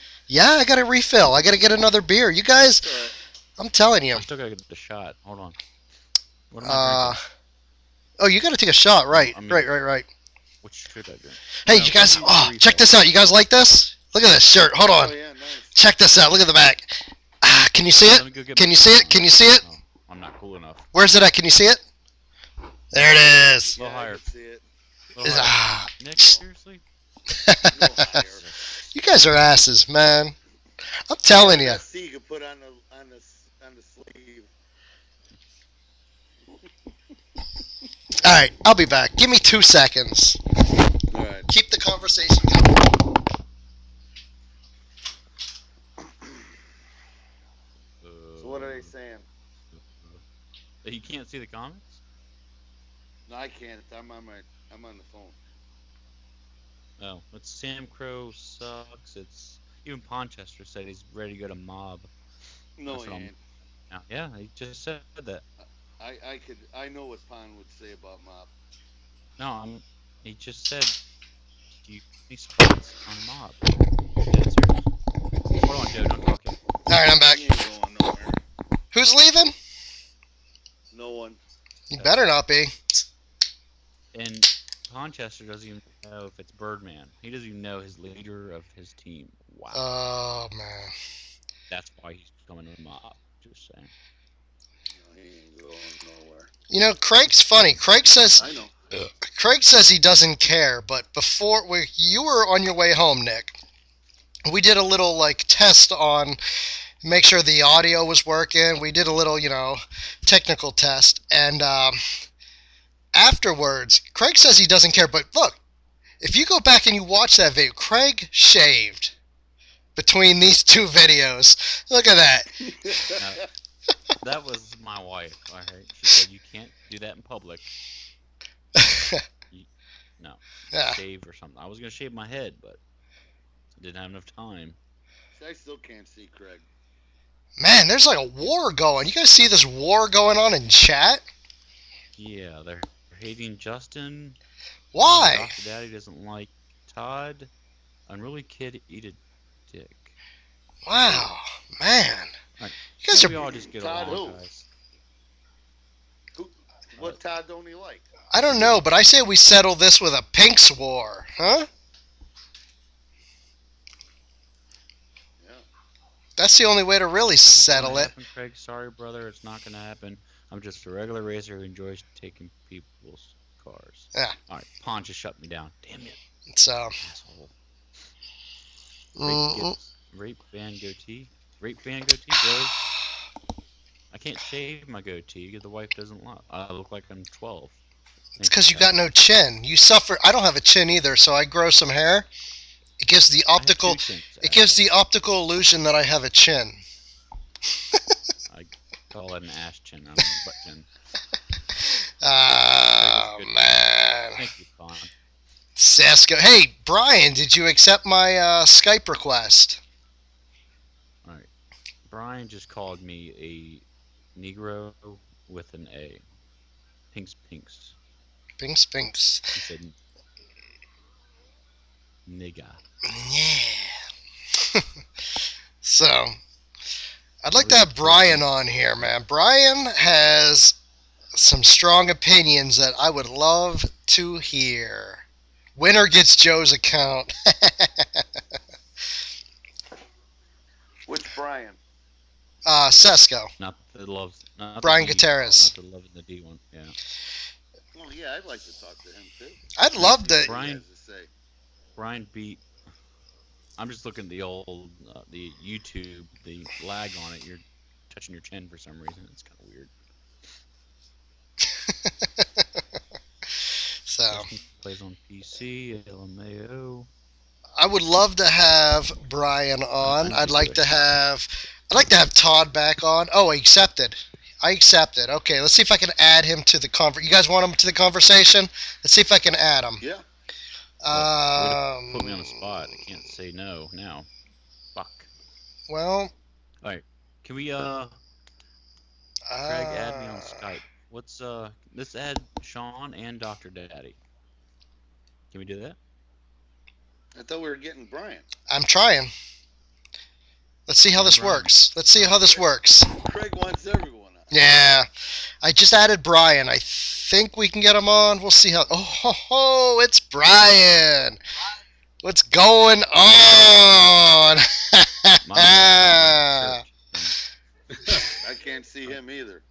refill. I gotta get another beer. You guys, Right. I'm telling you. I still gotta get the shot. Hold on. What am I Uh, drinking? oh, you gotta take a shot. Right, I mean- right. What should I drink? Hey, No, you guys. please Oh, refill. check this out. You guys like this? Look at this shirt. Hold on. Oh, yeah, nice. Check this out. Look at the back. Can you see Let it? me go get Can my you see it? phone. Can you see it? Oh, I'm not cool enough. Where's it at? Can you see it? There it is. A little Yeah, I higher. can see it. A little higher. Nick, seriously? A little higher. You guys are asses, man. I'm telling you. That C you can put on the sleeve. All right, I'll be back. Give me 2 seconds. All right. Keep the conversation going. So what are they saying? You can't see the comments? No, I can't. I'm on the phone. Oh, it's Sam Crow sucks. It's even Ponchester said he's ready to go to mob. No, That's he what I'm- ain't. Now, yeah, he just said that. I know what Pon would say about Mob. No, he just said you any spots on mob. Dead serious. Hold on, Joe, don't talk yet. All right, I'm back. He ain't going nowhere. Who's leaving? No one. You better not be. And Ponchester doesn't even know if it's Birdman. He doesn't even know his leader of his team. Wow. Oh man. That's why he's coming to mob. Just saying. No, he ain't going nowhere. You know, Craig's funny. Craig says I know. he doesn't care, but before you were on your way home, Nick, we did a little like test on make sure the audio was working. We did a little, technical test, and afterwards, Craig says he doesn't care. But look, If you go back and you watch that video, Craig shaved between these two videos. Look at that. Now, that was my wife. All right, she said you can't do that in public. No, Yeah. shave or something. I was gonna shave my head, but I didn't have enough time. I still can't see Craig. Man, there's like a war going. You guys see this war going on in chat? Yeah, they're hating Justin. Why? Dr. Daddy doesn't like Todd. Unruly kid eat a dick. Wow, man. Right. You guys We are. all just get Todd along, who? guys. What Todd don't he like? I don't know, but I say we settle this with a Pinks war, huh? Yeah. That's the only way to really settle it. Happen, Craig. Sorry, brother. It's not gonna happen. I'm just a regular racer who enjoys taking people's cars. Yeah. All right, Pon just shut me down. Damn it, So. asshole. Mm-mm. Rape van goatee. Rape van goatee, really? I can't shave my goatee because the wife doesn't look. I look like I'm 12. It's because you got no chin. You suffer. I don't have a chin either, so I grow some hair. It gives the optical. It gives the optical illusion that I have a chin. I call it an ass chin. I don't know, butt chin. Ah, man. Thank you, Pon. Sasko. Hey, Brian, did you accept my Skype request? All right. Brian just called me a Negro with an A. Pinks. Pinks. He said, nigga. Yeah. So, I'd like to have Brian on here, man. Brian has some strong opinions that I would love to hear. Winner gets Joe's account. Which Brian? Sesko. Not the loves. Not Brian the D, Gutierrez. Not the love in the D one. Yeah. Well, yeah, I'd like to talk to him too. I'd love to. Brian- Has to say. Brian beat. I'm just looking at the old the YouTube, the lag on it. You're touching your chin for some reason. It's kind of weird. So, Justin plays on PC. LMAO. I would love to have Brian on. I'd like to have Todd back on. Oh, I accepted. Okay, let's see if I can add him to the You guys want him to the conversation? Let's see if I can add him. Yeah. Put me on the spot. I can't say no now. Fuck. Well. All right. Can we Craig, add me on Skype. Let's add Sean and Dr. Daddy. Can we do that? I thought we were getting Brian. I'm trying. Let's see how this works. Craig wants everyone on. Yeah. I just added Brian. I think we can get him on. We'll see how. Oh, ho, ho, it's Brian. What's going on? I can't see him either.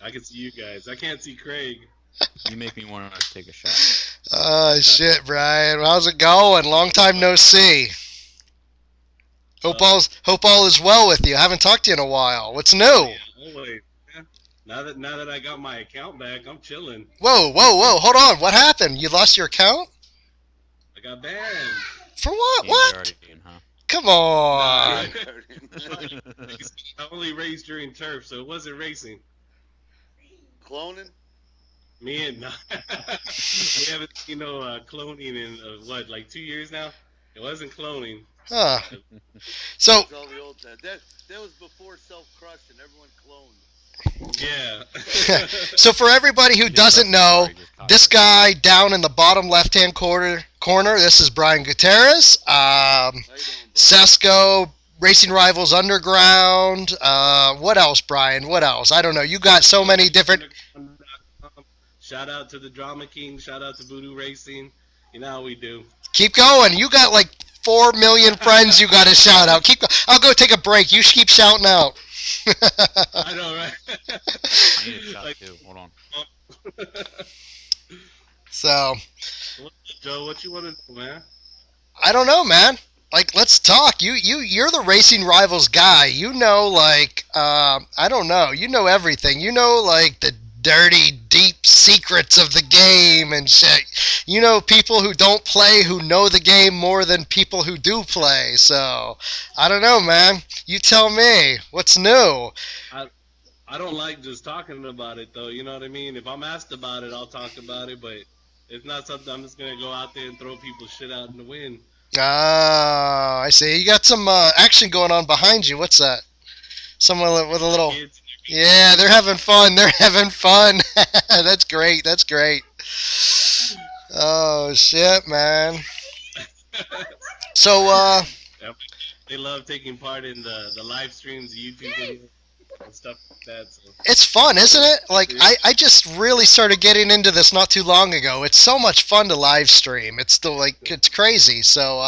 I can see you guys. I can't see Craig. You make me want to take a shot. Oh, shit, Brian. How's it going? Long time no see. Hope all is well with you. I haven't talked to you in a while. What's new? Yeah, always. Yeah. Now that I got my account back, I'm chilling. Whoa. Hold on. What happened? You lost your account? I got banned. For what? Game What? Guardian, huh? Come on. I only raced during turf, so it wasn't racing. Cloning? Me and we haven't seen no cloning in what, like 2 years now? It wasn't cloning. Huh. So, All the old time. That was before self-crush and everyone cloned. Yeah. so for everybody who doesn't know, this guy down in the bottom left-hand corner, this is Brian Gutierrez. How you doing, Brian? Sesko, Racing Rivals Underground. What else, Brian? What else? I don't know. You got so many different. Shout out to the Drama King. Shout out to Voodoo Racing. You know how we do. Keep going. You got like 4 million friends you got to shout out. I'll go take a break. You keep shouting out. I know, right? I need a shot too. Hold on. So, Joe, what you want to do, man? I don't know, man. Like, let's talk. You're the Racing Rivals guy. You know, like, I don't know. You know everything. You know, like, the dirty deep secrets of the game and shit. You know, people who don't play who know the game more than people who do play. So I don't know, man. You tell me what's new. I I don't like just talking about it though. You know what I mean? If I'm asked about it, I'll talk about it. But it's not something I'm just gonna go out there and throw people's shit out in the wind. Ah, I see. You got some action going on behind you. What's that? Someone with a My little. kids, Yeah, they're having fun. They're having fun. That's great. That's great. Oh shit, man. So yeah, they love taking part in the live streams, YouTube videos, and stuff like that. So it's fun, isn't it's, it? Like I just really started getting into this not too long ago. It's so much fun to live stream. It's still like it's crazy. So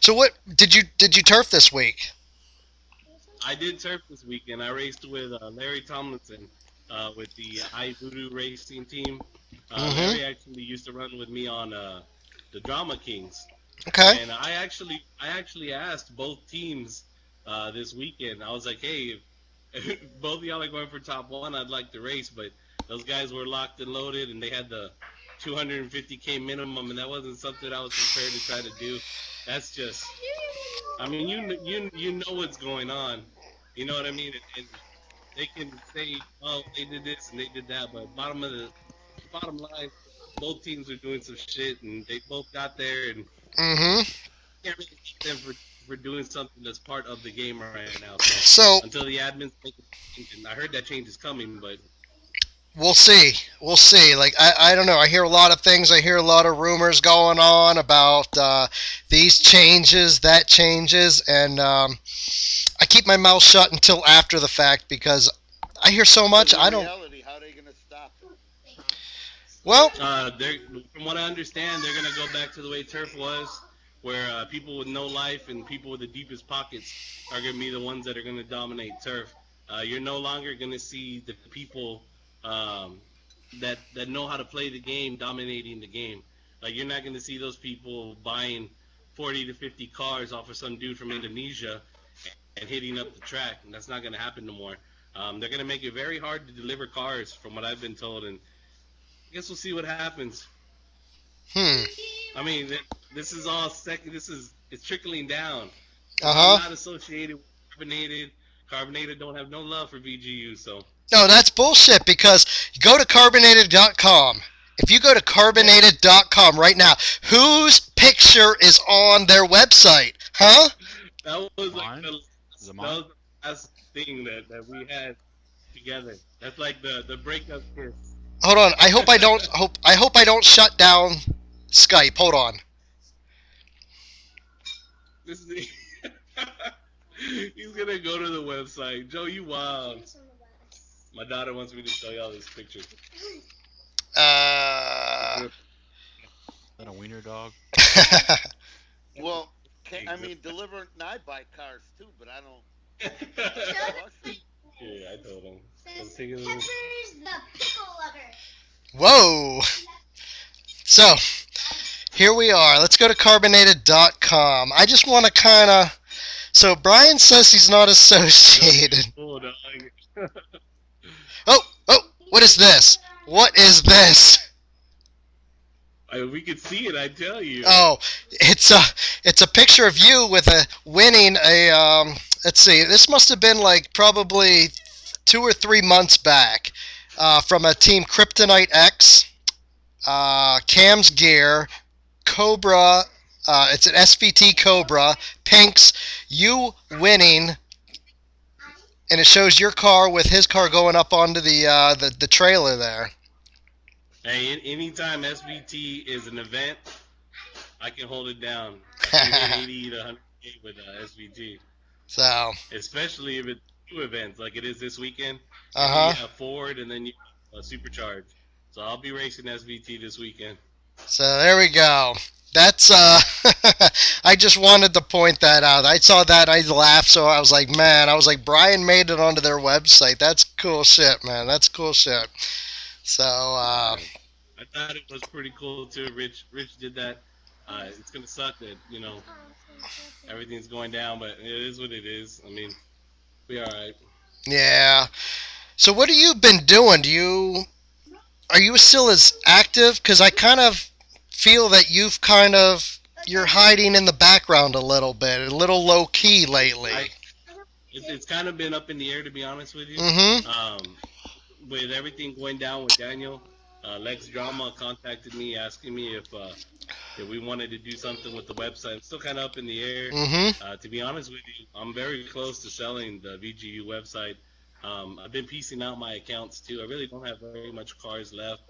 what did you turf this week? I did turf this weekend. I raced with Larry Tomlinson with the iVoodoo Racing team. Mm-hmm. Larry actually used to run with me on the Drama Kings, Okay. and I actually asked both teams this weekend. I was like, hey, if both of y'all are going for top one, I'd like to race, but those guys were locked and loaded, and they had the 250K minimum, and that wasn't something I was prepared to try to do. That's just, I mean, you know what's going on. You know what I mean? And they can say, oh, they did this and they did that, but bottom line, both teams are doing some shit, and they both got there, and Mm-hmm. can't really hate them for doing something that's part of the game right now. So So until the admins make a change, and I heard that change is coming, but we'll see. We'll see. Like I don't know. I hear a lot of things. I hear a lot of rumors going on about these changes, that changes, and I keep my mouth shut until after the fact because I hear so Because much. in I don't. reality, how are they going to stop it? Well, they're from what I understand, they're gonna go back to the way turf was, where people with no life and people with the deepest pockets are gonna be the ones that are gonna dominate turf. You're no longer gonna see the people um, that know how to play the game dominating the game. Like you're not gonna see those people buying 40 to 50 cars off of some dude from Indonesia and hitting up the track, and that's not gonna happen no more. They're gonna make it very hard to deliver cars, from what I've been told, and I guess we'll see what happens. hmm. I mean, this is all second. It's trickling down Uh because I'm huh. not associated with carbonated. Carbonated don't have no love for VGU. So No, that's bullshit because go to carbonated.com. If you go to yeah, carbonated.com right now, whose picture is on their website? Huh? that was like Mine? the Is it that mine? was the last thing that we had together. That's like the breakup kiss. Hold on. I hope I don't shut down Skype. Hold on. This is he's gonna go to the website. Joe, you wild. My daughter wants me to show y'all this picture. Uh Is that a wiener dog? Well, Hey, I mean, deliver. Now I buy cars too, but I don't. yeah, I don't crush it. I told him. Let's Says take a little. Pepper's the pickle lover. Whoa. So, here we are. Let's go to carbonated.com. I just want to kind of. So, Brian says he's not associated. Oh, dog. Oh, oh, what is this? What is this? We could see it. I tell you. Oh, it's a picture of you with a winning a let's see. This must have been like probably 2 or 3 months back from a team Kryptonite X, Cam's Gear, Cobra. It's an SVT Cobra. Pink's you winning, and it shows your car with his car going up onto the trailer there. Hey, anytime SVT is an event, I can hold it down. I can hit 80 to 100K with SVT, So, especially if it's two events like it is this weekend. You know, you uh huh. have Ford and then you Supercharged. So I'll be racing SVT this weekend. So there we go. That's I just wanted to point that out. I saw that, I laughed, so I was like, man, I was like, Brian made it onto their website. That's cool shit, man. That's cool shit. So Yeah. I thought it was pretty cool too. Rich did that. It's gonna suck that everything's going down, but it is what it is. I mean, we all right. yeah. So what have you been doing? Do you are you still as active? Because I kind of feel that you're hiding in the background a little bit, a little low key lately. It's kind of been up in the air, to be honest with you. Mm-hmm. With everything going down with Daniel, Lex Drama contacted me asking me if we wanted to do something with the website. It's still kind of up in the air. Mm-hmm. To be honest with you, I'm very close to selling the VGU website. I've been piecing out my accounts too. I really don't have very much cars left.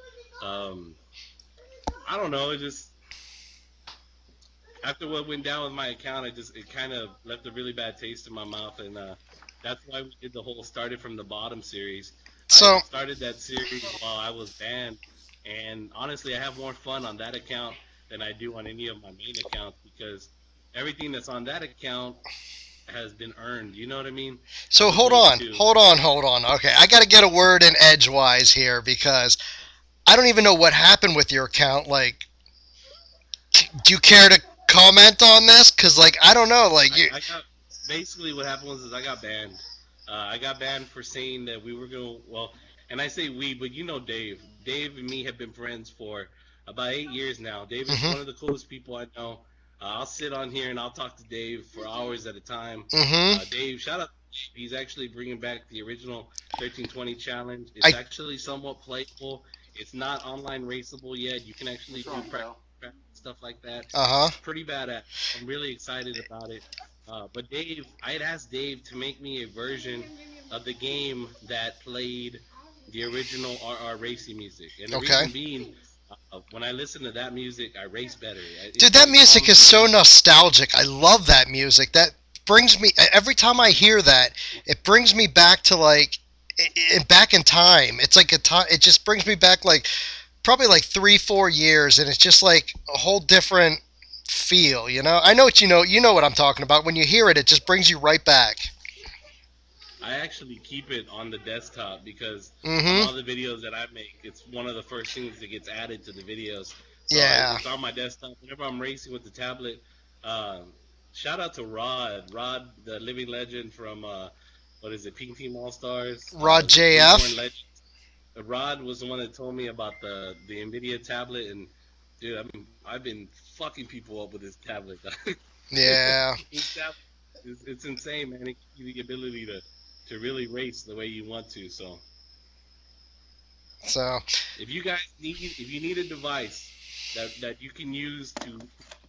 Um, I don't know. It just after what went down with my account, it kind of left a really bad taste in my mouth, and that's why we did the whole started from the bottom series. I So, started that series while I was banned, and honestly, I have more fun on that account than I do on any of my main accounts because everything that's on that account has been earned. You know what I mean? so As hold opposed on, to hold on, hold on. Okay, I got to get a word in edgewise here because I don't even know what happened with your account. Like, do you care to comment on this? Because, like, I don't know. Like, you. I got basically what happened was is I got banned. I got banned for saying that we were going to, well, and I say we, but you know Dave. Dave and me have been friends for about 8 years now. Dave is Mm-hmm. one of the coolest people I know. I'll sit on here and I'll talk to Dave for hours at a time. Mm-hmm. Dave, shout out to Dave. He's actually bringing back the original 1320 challenge. It's I. actually somewhat playable. It's not online raceable yet. You can actually What's do wrong, pal? stuff like that. Uh huh. It's pretty badass. I'm really excited about it. But Dave, I had asked Dave to make me a version of the game that played the original RR racing music, and the Okay. reason being, when I listen to that music, I race better. Dude, that It music calms is me so down. nostalgic. I love that music. That brings me every time I hear that, it brings me back to like back in time. It's like a time. It just brings me back like probably like 3 4 years, and it's just like a whole different feel. You know, I know what you know. You know what I'm talking about. When you hear it, it just brings you right back. I actually keep it on the desktop because on Mm-hmm. all the videos that I make, it's one of the first things that gets added to the videos. So Yeah. it's on my desktop. Whenever I'm racing with the tablet, um, shout out to Rod, the living legend from what is it, Pink Team All Stars, Rod the Reborn JF. Legend. Rod was the one that told me about the Nvidia tablet, and dude, I've been fucking people up with this tablet. Yeah. This tablet it's insane, man. It gives you the ability to really race the way you want to. So So. if you need a device that you can use to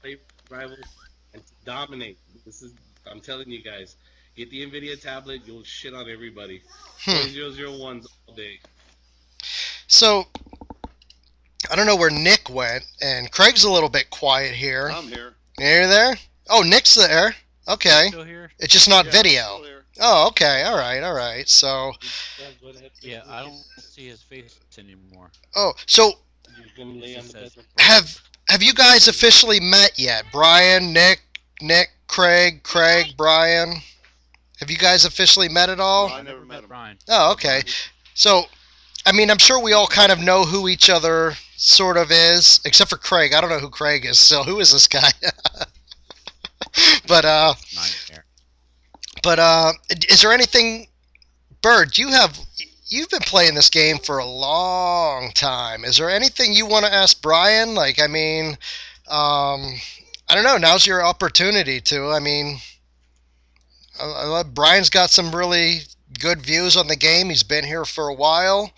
play rivals and to dominate, this is I'm telling you guys, get the Nvidia tablet. You'll shit on everybody. Hmm. Play 001s all day. So I don't know where Nick went, and Craig's a little bit quiet here. I'm here. Are there? Oh, Nick's there. I'm Okay. still here. It's just not Yeah, I'm video. still here. Oh, okay. All right. All right. So, Yeah, go ahead. Yeah, I don't see his face anymore. oh, so You're gonna It lay on just the bed. says Craig. have you guys officially met yet? Brian, Nick, Craig, Brian. Have you guys officially met at all? No, I I never never met met him. Brian. Oh, Met okay. Brian. So, I mean, I'm sure we all kind of know who each other sort of is, except for Craig. I don't know who Craig is. So, who is this guy? but That's a nightmare. but is there anything, Bird? You've been playing this game for a long time. Is there anything you want to ask Brian? Like, I mean, I don't know. Now's your opportunity to. I mean, Brian's got some really good views on the game. He's been here for a while.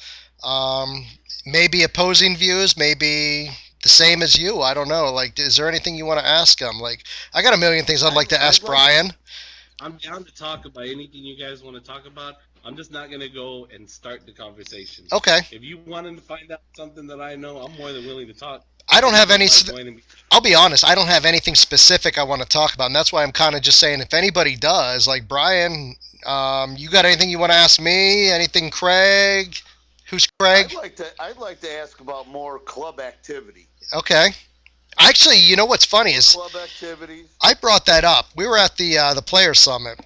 Um, Maybe opposing views, maybe the same as you. I don't know. Like, is there anything you want to ask him? Like, I got a million things I'd like to ask I'd like Brian. I'm down to talk about anything you guys want to talk about. I'm just not gonna go and start the conversation. Okay. If you wanted to find out something that I know, I'm more than willing to talk. I don't It's have just any. like going and I'll be honest. I don't have anything specific I want to talk about, and that's why I'm kind of just saying if anybody does, like Brian, you got anything you want to ask me? Anything, Craig? Who's Craig? I'd like to ask about more club activity. Okay. Actually, you know what's funny More is club activities. I brought that up. We were at the Players Summit,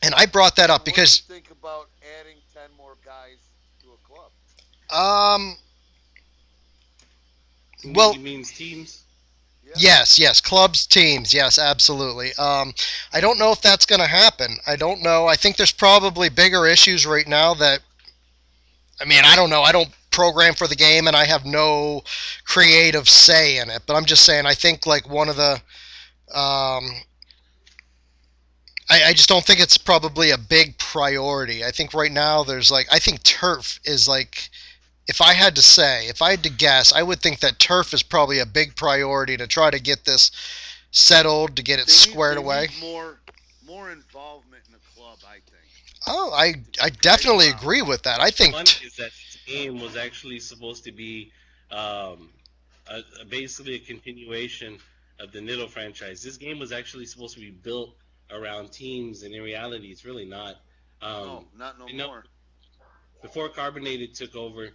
and I brought that up What because do you think about adding 10 more guys to a club? um he well means teams. Yeah. yes, clubs, teams, yes, absolutely. I don't know if that's going to happen. I don't know. I think there's probably bigger issues right now that I mean, I don't know. I don't program for the game, and I have no creative say in it. But I'm just saying, I think like one of the, I just don't think it's probably a big priority. I think right now there's like, I think turf is like, if I had to say, if I had to guess, I would think that turf is probably a big priority to try to get this settled, to get it squared They away. need more involvement in the club, I think, Oh, to I drag it definitely around. agree with that. I think, Funny is that this game was actually supposed to be um, basically a continuation of the Nido franchise. This game was actually supposed to be built around teams, and in reality, it's really not. No, not no I know more. before Carbonated took over,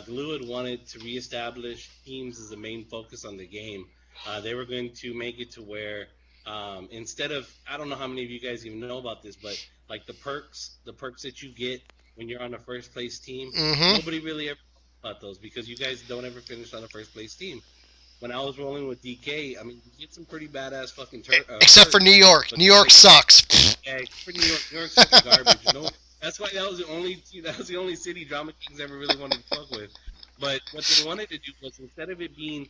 Glue had wanted to reestablish teams as the main focus on the game. They were going to make it to where instead of, I don't know how many of you guys even know about this, but like the perks that you get when you're on a first place team, mm-hmm. nobody really ever talks about those because you guys don't ever finish on a first place team. When I was rolling with DK, I mean, you get some pretty badass fucking Except for New perks, York. but New York like sucks. yeah, except for New York. New York's fucking garbage. No, that's why that was the only city Drama Kings ever really wanted to fuck with. But what they wanted to do was instead of it being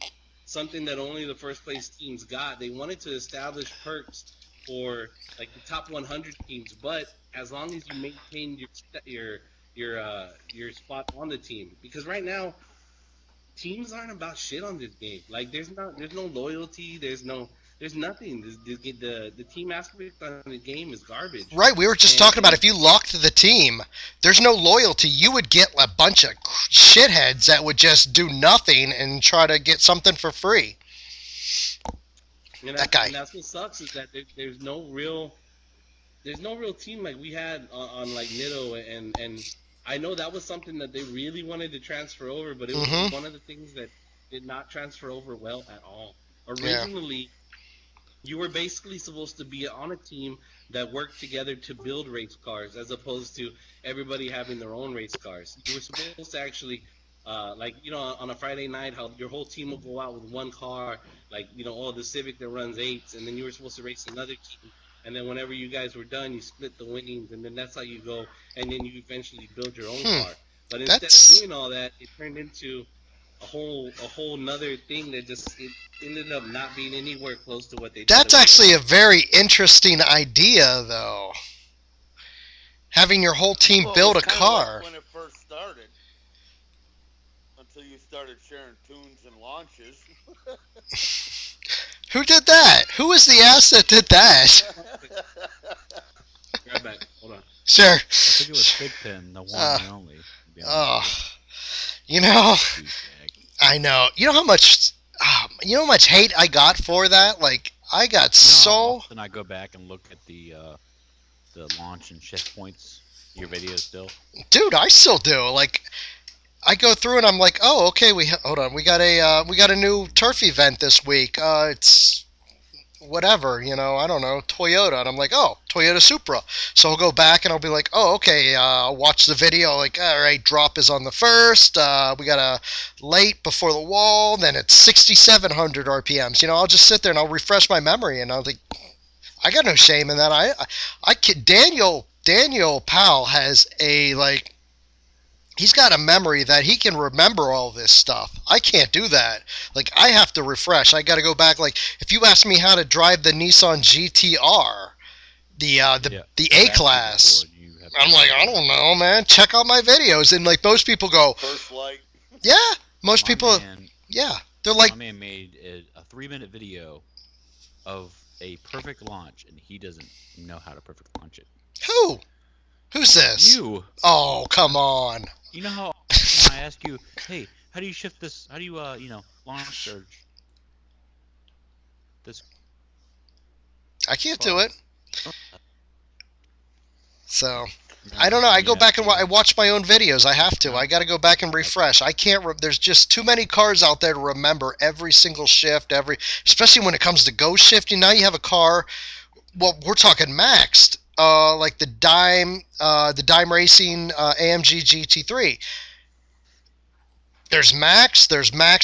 something that only the first place teams got, they wanted to establish perks for like the top 100 teams. But as long as you maintain your spot on the team, because right now teams aren't about shit on this game. Like there's no loyalty. There's nothing. The team aspect on the game is garbage. Right, we were just talking about And if you locked the team, there's no loyalty. You would get a bunch of shitheads that would just do nothing and try to get something for free. That guy. and that's what sucks is that there's no real team like we had on like Nido and I know that was something that they really wanted to transfer over, but it was Mm-hmm. one of the things that did not transfer over well at all. Yeah. Originally, you were basically supposed to be on a team that worked together to build race cars as opposed to everybody having their own race cars. You were supposed to actually like on a Friday night how your whole team will go out with one car, like oh, the Civic that runs eights, and then you were supposed to race another team, and then whenever you guys were done you split the winnings, and then that's how you go, and then you eventually build your own Hmm. car. But instead of That's doing all that, it turned into a whole nother thing that just it ended up not being anywhere close to what they thought it that's was going to actually a be. very interesting idea, though. Having your whole team Well, it build was a kind of like car. when it first started, until you started sharing tunes and launches. Who did that? Who was the ass that did that? Grab back. Hold on. Sure. I think it was Pigpen, the one Uh, and only. To be oh, honest you know, with you, douchebag. I know. You know how much hate I got for that? Like, I got You know how so, often I go back and look at the launch and shift points, your videos still. dude. I still do. Like, I go through and I'm like, oh, okay. Hold on. We got a new turf event this week. It's whatever, I don't know, Toyota. And I'm like, oh, Toyota Supra. So I'll go back and I'll be like, oh, okay, I'll watch the video. Like, all right, drop is on the first. We got a late before the wall. Then it's 6,700 RPMs. I'll just sit there and I'll refresh my memory. And I'll think, I got no shame in that. Daniel Powell has he's got a memory that he can remember all this stuff. I can't do that. Like, I have to refresh. I got to go back. Like, if you ask me how to drive the Nissan GTR, Yeah, the I've A asked you class, before, and you have I'm no like, I idea. don't know, man. Check out my videos. And like most people go, First light. yeah. Most My people, man, yeah. They're like, my man made a 3-minute video of a perfect launch, and he doesn't know how to perfect launch it. who? Who's this? You, Oh, come on. you know how often I ask you, hey, how do you shift this? How do you launch surge this I can't do car? it. So You're I not don't know. gonna I tell go me how back to and do I it. watch my own videos. I have to. No, I got to go back and that's refresh. I can't. There's just too many cars out there to remember every single shift. Especially when it comes to ghost shifting. Now you have a car. Well, we're talking maxed. Like the Dime Racing AMG GT3. There's max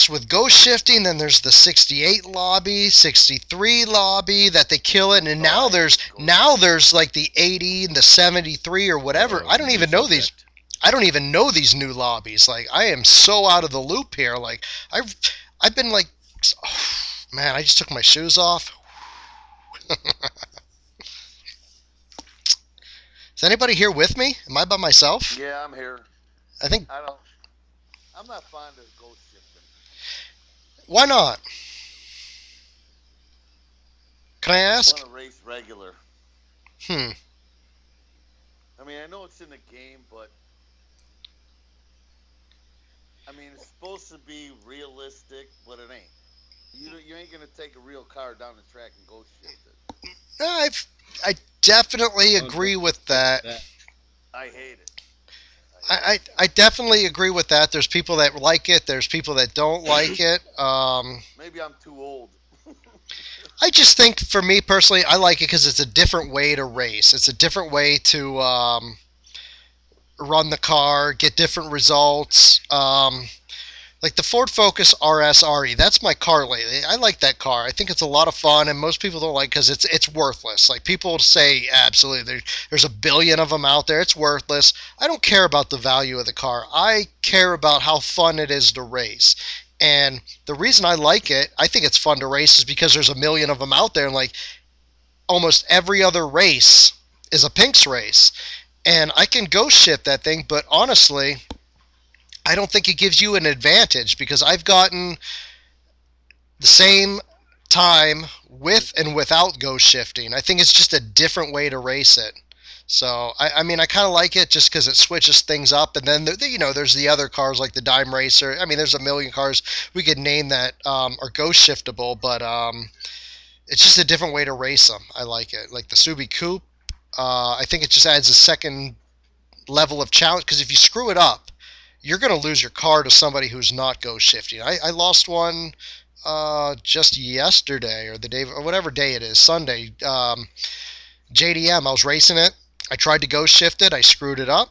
with ghost shifting, then there's the 68 lobby, 63 lobby that they kill it, and Oh, I hate ghost now there's like the 80 and the 73 or whatever. uh-oh, I don't new even know these. subject. I don't even know these new lobbies. Like I am so out of the loop here. Like I've been like, oh, man, I just took my shoes off. Is anybody here with me? Am I by myself? Yeah, I'm here. I think. I don't. I'm not fond of ghost shifting. Why not? Can I I ask? want to race regular. Hmm. I mean, I know it's in the game, but I mean, it's supposed to be realistic, but it ain't. You ain't gonna take a real car down the track and ghost shift it. I definitely Don't agree with say that. that. I hate it. I hate I, it. I definitely agree with that. There's people that like it. There's people that don't like it. Maybe I'm too old. I just think, for me personally, I like it because it's a different way to race. It's a different way to run the car, get different results. Like the Ford Focus RS RE, that's my car lately. I like that car. I think it's a lot of fun, and most people don't like because it's worthless. Like people say, absolutely, there's a billion of them out there. It's worthless. I don't care about the value of the car. I care about how fun it is to race. And the reason I like it, I think it's fun to race, is because there's a million of them out there. And like almost every other race is a Pinks race, and I can go ship that thing. But honestly, I don't think it gives you an advantage because I've gotten the same time with and without ghost shifting. I think it's just a different way to race it. So I mean, I kind of like it just because it switches things up, and then there's the other cars like the Dime Racer. I mean, there's a million cars we could name that are ghost shiftable, but it's just a different way to race them. I like it, like the Subi Coupe. I think it just adds a second level of challenge because if you screw it up, you're going to lose your car to somebody who's not ghost shifting. I lost one just yesterday or the day or whatever day it is, Sunday. JDM, I was racing it. I tried to ghost shift it. I screwed it up.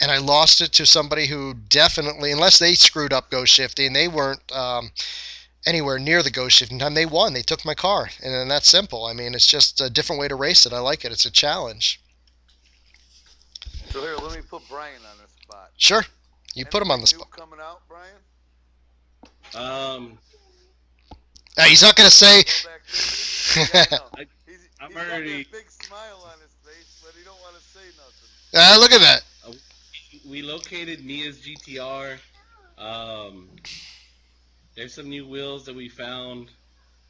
And I lost it to somebody who definitely, unless they screwed up ghost shifting, they weren't anywhere near the ghost shifting time. They won. They took my car. And then that's simple. I mean, it's just a different way to race it. I like it. It's a challenge. So here, let me put Brian on the spot. Sure. You put him on the Anything new spot. coming out, Brian? Um, He's not going to say. Club activity? Yeah, I know. I, I'm He's got already. that big smile on his face, but he don't want to say nothing. Look at that. Uh, we located Mia's GTR. Um, there's some new wheels that we found.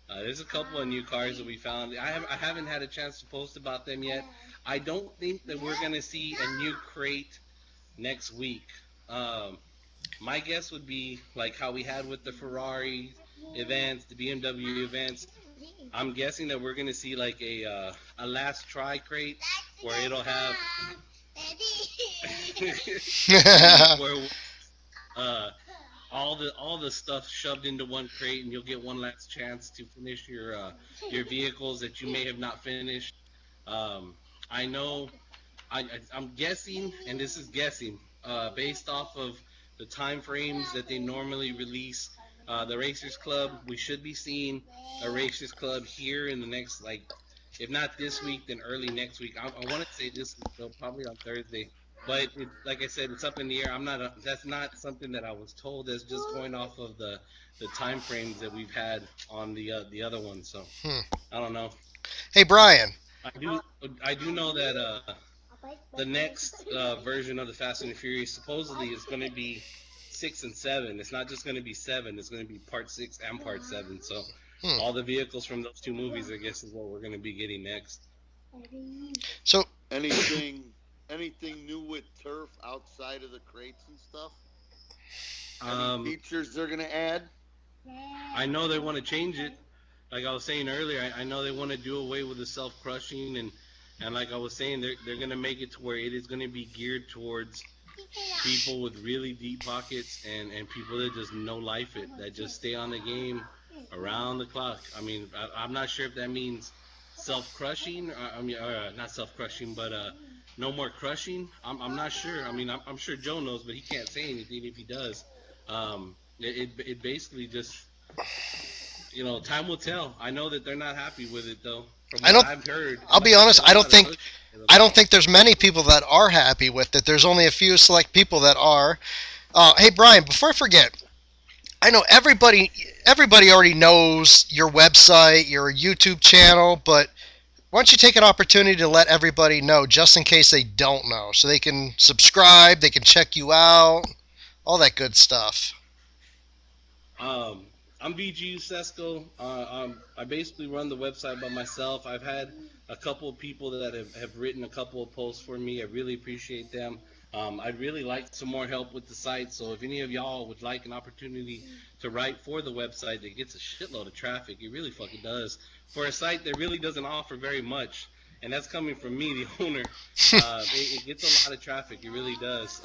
There's a couple of new cars that we found. I haven't had a chance to post about them yet. I don't think that we're gonna see a new crate next week. Um, my guess would be like how we had with the Ferrari events, the BMW events. I'm guessing that we're gonna see like a last try crate where it'll have where uh, all the stuff shoved into one crate, and you'll get one last chance to finish your vehicles that you may have not finished. Um, I know I'm guessing, and this is guessing, based off of the time frames that they normally release the Racers Club. We should be seeing a Racers Club here in the next, like, if not this week, then early next week. I want to say this week, though, probably on Thursday. But like I said, it's up in the air. That's not something that I was told. That's just going off of the time frames that we've had on the other one. So Hmm. I don't know. Hey, Brian. I do I do know that the next version of the Fast and the Furious supposedly is going to be 6 and 7. It's not just going to be 7. It's going to be Part 6 and Part 7. So Hmm. all the vehicles from those two movies, I guess, is what we're going to be getting next. So, Anything new with turf outside of the crates and stuff? Any features they're gonna add? I know they want to change it. Like I was saying earlier, I know they want to do away with the self crushing and like I was saying, they're gonna make it to where it is gonna be geared towards people with really deep pockets and people that just know life it, that just stay on the game around the clock. I mean, I'm not sure if that means self crushing. I mean, not self crushing, but no more crushing. I'm not sure. I mean, I'm sure Joe knows, but he can't say anything if he does. It basically just, time will tell. I know that they're not happy with it though. From I what don't. I've heard, I'll be honest. there's a I don't lot of think. push. I don't think there's many people that are happy with it. There's only a few select people that are. Hey Brian, before I forget, I know everybody already knows your website, your YouTube channel, but why don't you take an opportunity to let everybody know just in case they don't know, so they can subscribe, they can check you out, all that good stuff. Um, I'm VGU Sesco. I basically run the website by myself. I've had a couple of people that have written a couple of posts for me. I really appreciate them. I'd really like some more help with the site. So if any of y'all would like an opportunity to write for the website that gets a shitload of traffic, it really fucking does. For a site that really doesn't offer very much, and that's coming from me, the owner, it gets a lot of traffic. It really does.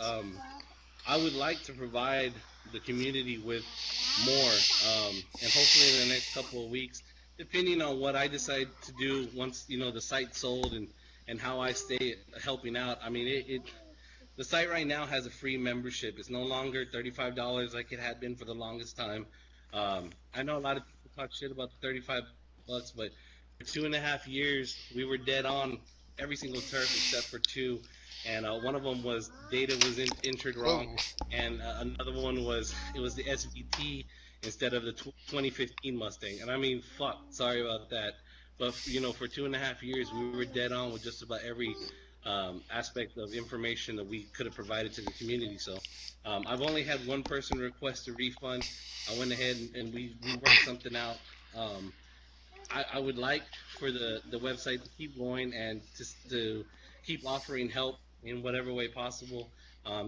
I would like to provide the community with more, and hopefully in the next couple of weeks, depending on what I decide to do once the site's sold and how I stay helping out. I mean, the site right now has a free membership. It's no longer $35 like it had been for the longest time. I know a lot of people talk shit about the 35 bucks, but for 2.5 years we were dead on every single turf except for two, and one of them was data was entered wrong, Whoa. and another one was it was the SVT instead of the 2015 Mustang. And I mean, fuck, sorry about that. But for 2.5 years, we were dead on with just about every aspect of information that we could have provided to the community. So I've only had one person request a refund. I went ahead and we worked something out. Um, I would like for the website to keep going and just to keep offering help in whatever way possible.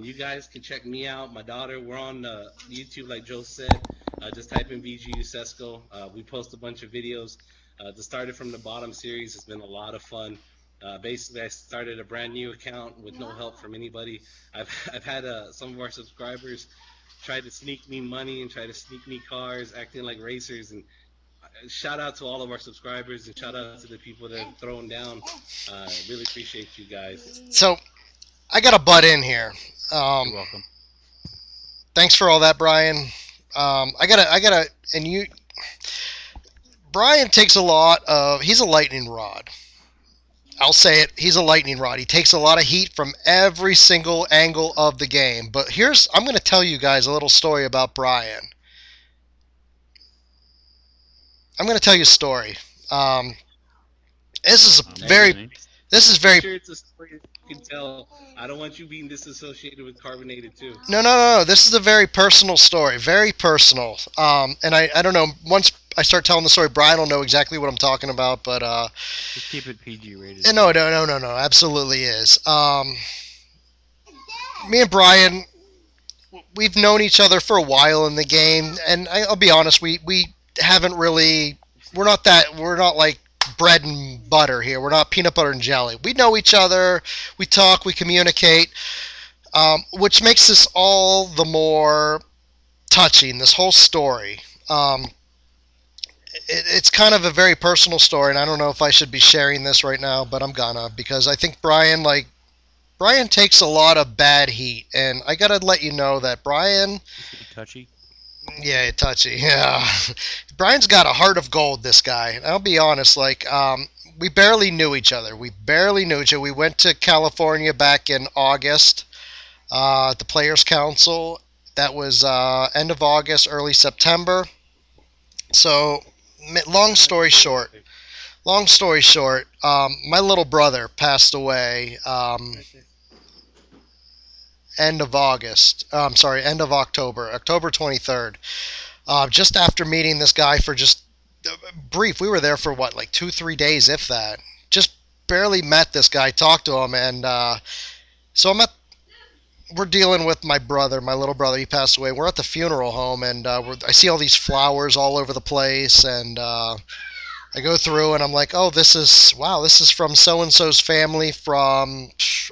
You guys can check me out, my daughter. We're on YouTube, like Joe said. Just type in VGU Sesco. We post a bunch of videos. The Started from the Bottom series has been a lot of fun. Basically, I started a brand new account with no help from anybody. I've had some of our subscribers try to sneak me money and try to sneak me cars, acting like racers, and shout out to all of our subscribers and shout out to the people that have thrown down. Really appreciate you guys. So I got to butt in here. Um, You're welcome. Thanks for all that, Brian. And you, Brian takes a lot of. He's a lightning rod. I'll say it. He's a lightning rod. He takes a lot of heat from every single angle of the game. But I'm going to tell you guys a little story about Brian. I'm going to tell you a story. Um, this is a I'm Hey, very, listening. this is make very sure it's a story that you can tell. I don't want you being disassociated with carbonated too. no. This is a very personal story, very personal. And I don't know. Once I start telling the story, Brian will know exactly what I'm talking about. But Just keep it PG rated. no, absolutely is. Me and Brian, we've known each other for a while in the game, and I'll be honest, we haven't really. We're not like bread and butter here. We're not peanut butter and jelly. We know each other. We talk. We communicate. Which makes this all the more touching. This whole story. It's kind of a very personal story, and I don't know if I should be sharing this right now, but I'm gonna because I think Brian takes a lot of bad heat, and I gotta let you know that Brian, Is he touchy? yeah, touchy, yeah. Brian's got a heart of gold. This guy. And I'll be honest, we barely knew each other. We barely knew each other. We went to California back in August at the Players Council. That was end of August, early September. So, long story short, my little brother passed away end of August. Sorry, end of October, October 23rd. Just after meeting this guy for just brief, we were there for what, like 2, 3 days, if that. Just barely met this guy, talked to him, and so we're dealing with my brother, my little brother. He passed away. We're at the funeral home, and I see all these flowers all over the place, and I go through and I'm like, oh, this is from so and so's family from,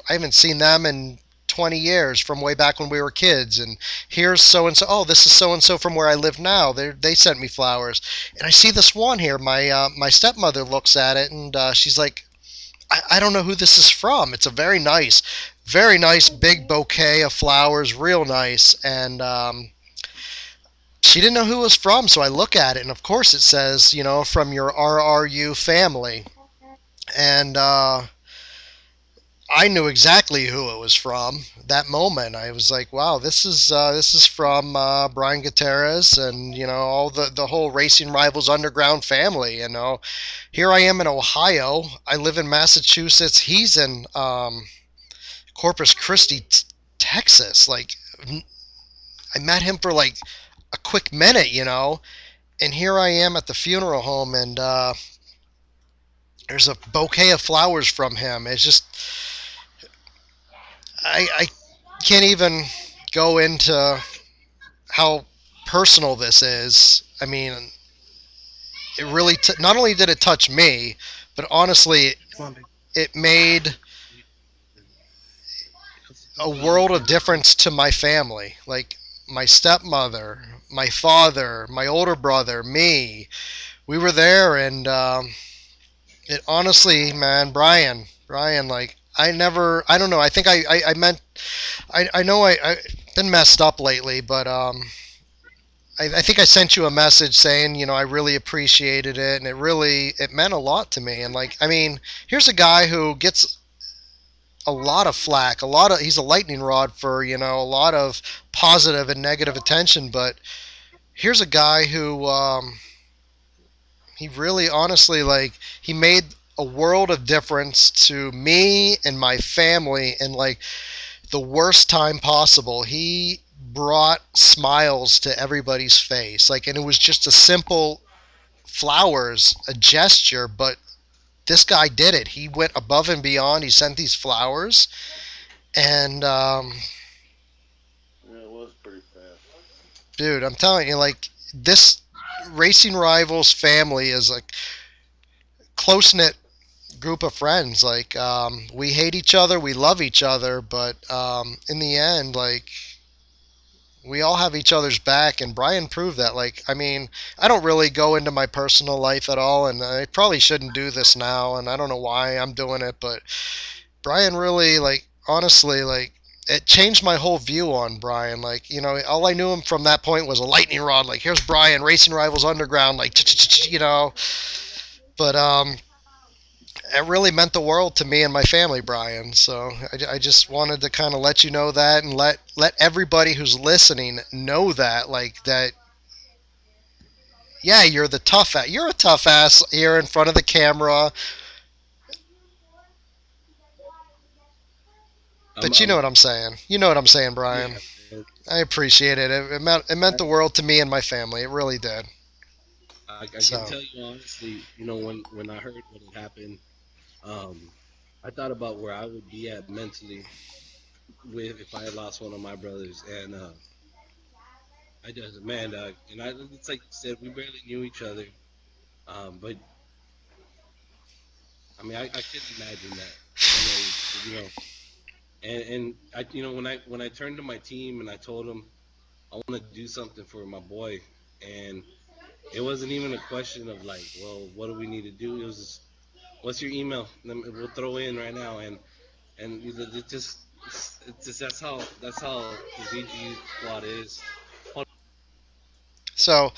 I haven't seen them in 20 years, from way back when we were kids. And here's so and so. Oh, this is so and so from where I live now. They sent me flowers. And I see this one here. My stepmother looks at it and she's like, I don't know who this is from. It's a very nice big bouquet of flowers, real nice. And she didn't know who it was from, so I look at it, and of course it says, from your RRU family. And I knew exactly who it was from. That moment, I was like, "Wow, this is from Brian Gutierrez, and all the whole Racing Rivals Underground family." Here I am in Ohio. I live in Massachusetts. He's in Corpus Christi, Texas. Like, I met him for like a quick minute, and here I am at the funeral home, and there's a bouquet of flowers from him. It's just I can't even go into how personal this is. I mean, it really not only did it touch me, but honestly, Come on, babe. it made a world of difference to my family. Like my stepmother, my father, my older brother, me. We were there, and it honestly, man, Brian, like I don't know. I think I meant, I know I been messed up lately, but I think I sent you a message saying, I really appreciated it, and it meant a lot to me. And like, I mean, here's a guy who gets a lot of flack, he's a lightning rod for a lot of positive and negative attention. But here's a guy who he really honestly, like, he made a world of difference to me and my family, and like the worst time possible. He brought smiles to everybody's face, like, and it was just a simple flowers, a gesture, but this guy did it. He went above and beyond. He sent these flowers, and Yeah, it was pretty fast. dude, I'm telling you, like, this Racing Rivals family is a close knit group of friends. Like, we hate each other, we love each other, but in the end, like, we all have each other's back, and Brian proved that. Like, I mean, I don't really go into my personal life at all, and I probably shouldn't do this now, and I don't know why I'm doing it, but Brian really, like, honestly, like, it changed my whole view on Brian. Like, all I knew him from that point was a lightning rod. Like, here's Brian, Racing Rivals Underground, like, but it really meant the world to me and my family, Brian. So I just wanted to kind of let you know that, and let everybody who's listening know that, like, that. Yeah, you're a tough ass here in front of the camera, but you know I'm what I'm saying. You know what I'm saying, Brian. yeah, man. I appreciate it. It meant the world to me and my family. It really did. I can So tell you honestly, when I heard what had happened, um, I thought about where I would be at mentally with if I had lost one of my brothers, and I just man, and it's like you said, we barely knew each other, but I mean, I couldn't imagine that, and I, when I turned to my team and I told them I want to do something for my boy, and it wasn't even a question of like, well, what do we need to do? It was just, what's your email? We'll throw in right now, and it's just that's how the VG squad is. so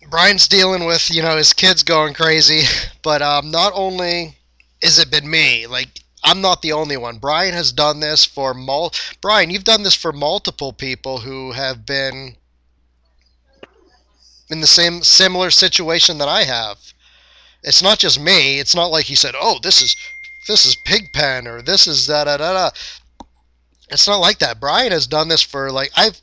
Brian's dealing with his kids going crazy, but not only has it been me, like, I'm not the only one. Brian has done this for Brian, you've done this for multiple people who have been in the same similar situation that I have. It's not just me. It's not like he said, "Oh, this is Pigpen," or "This is da da da da." It's not like that. Brian has done this for, like, I've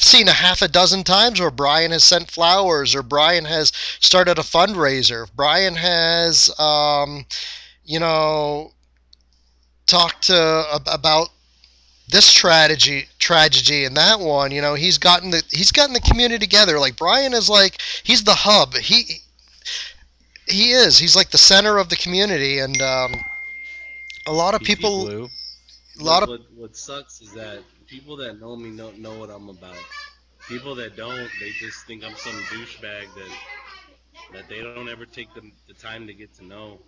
seen a half a dozen times where Brian has sent flowers, or Brian has started a fundraiser. Brian has you know talked to about this tragedy and that one. He's gotten the community together. Like, Brian is like, he's the hub. He's like the center of the community, and a lot of He's people, glue. a What lot of what what sucks is that people that know me know what I'm about. People that don't, they just think I'm some douchebag that they don't ever take the time to get to know.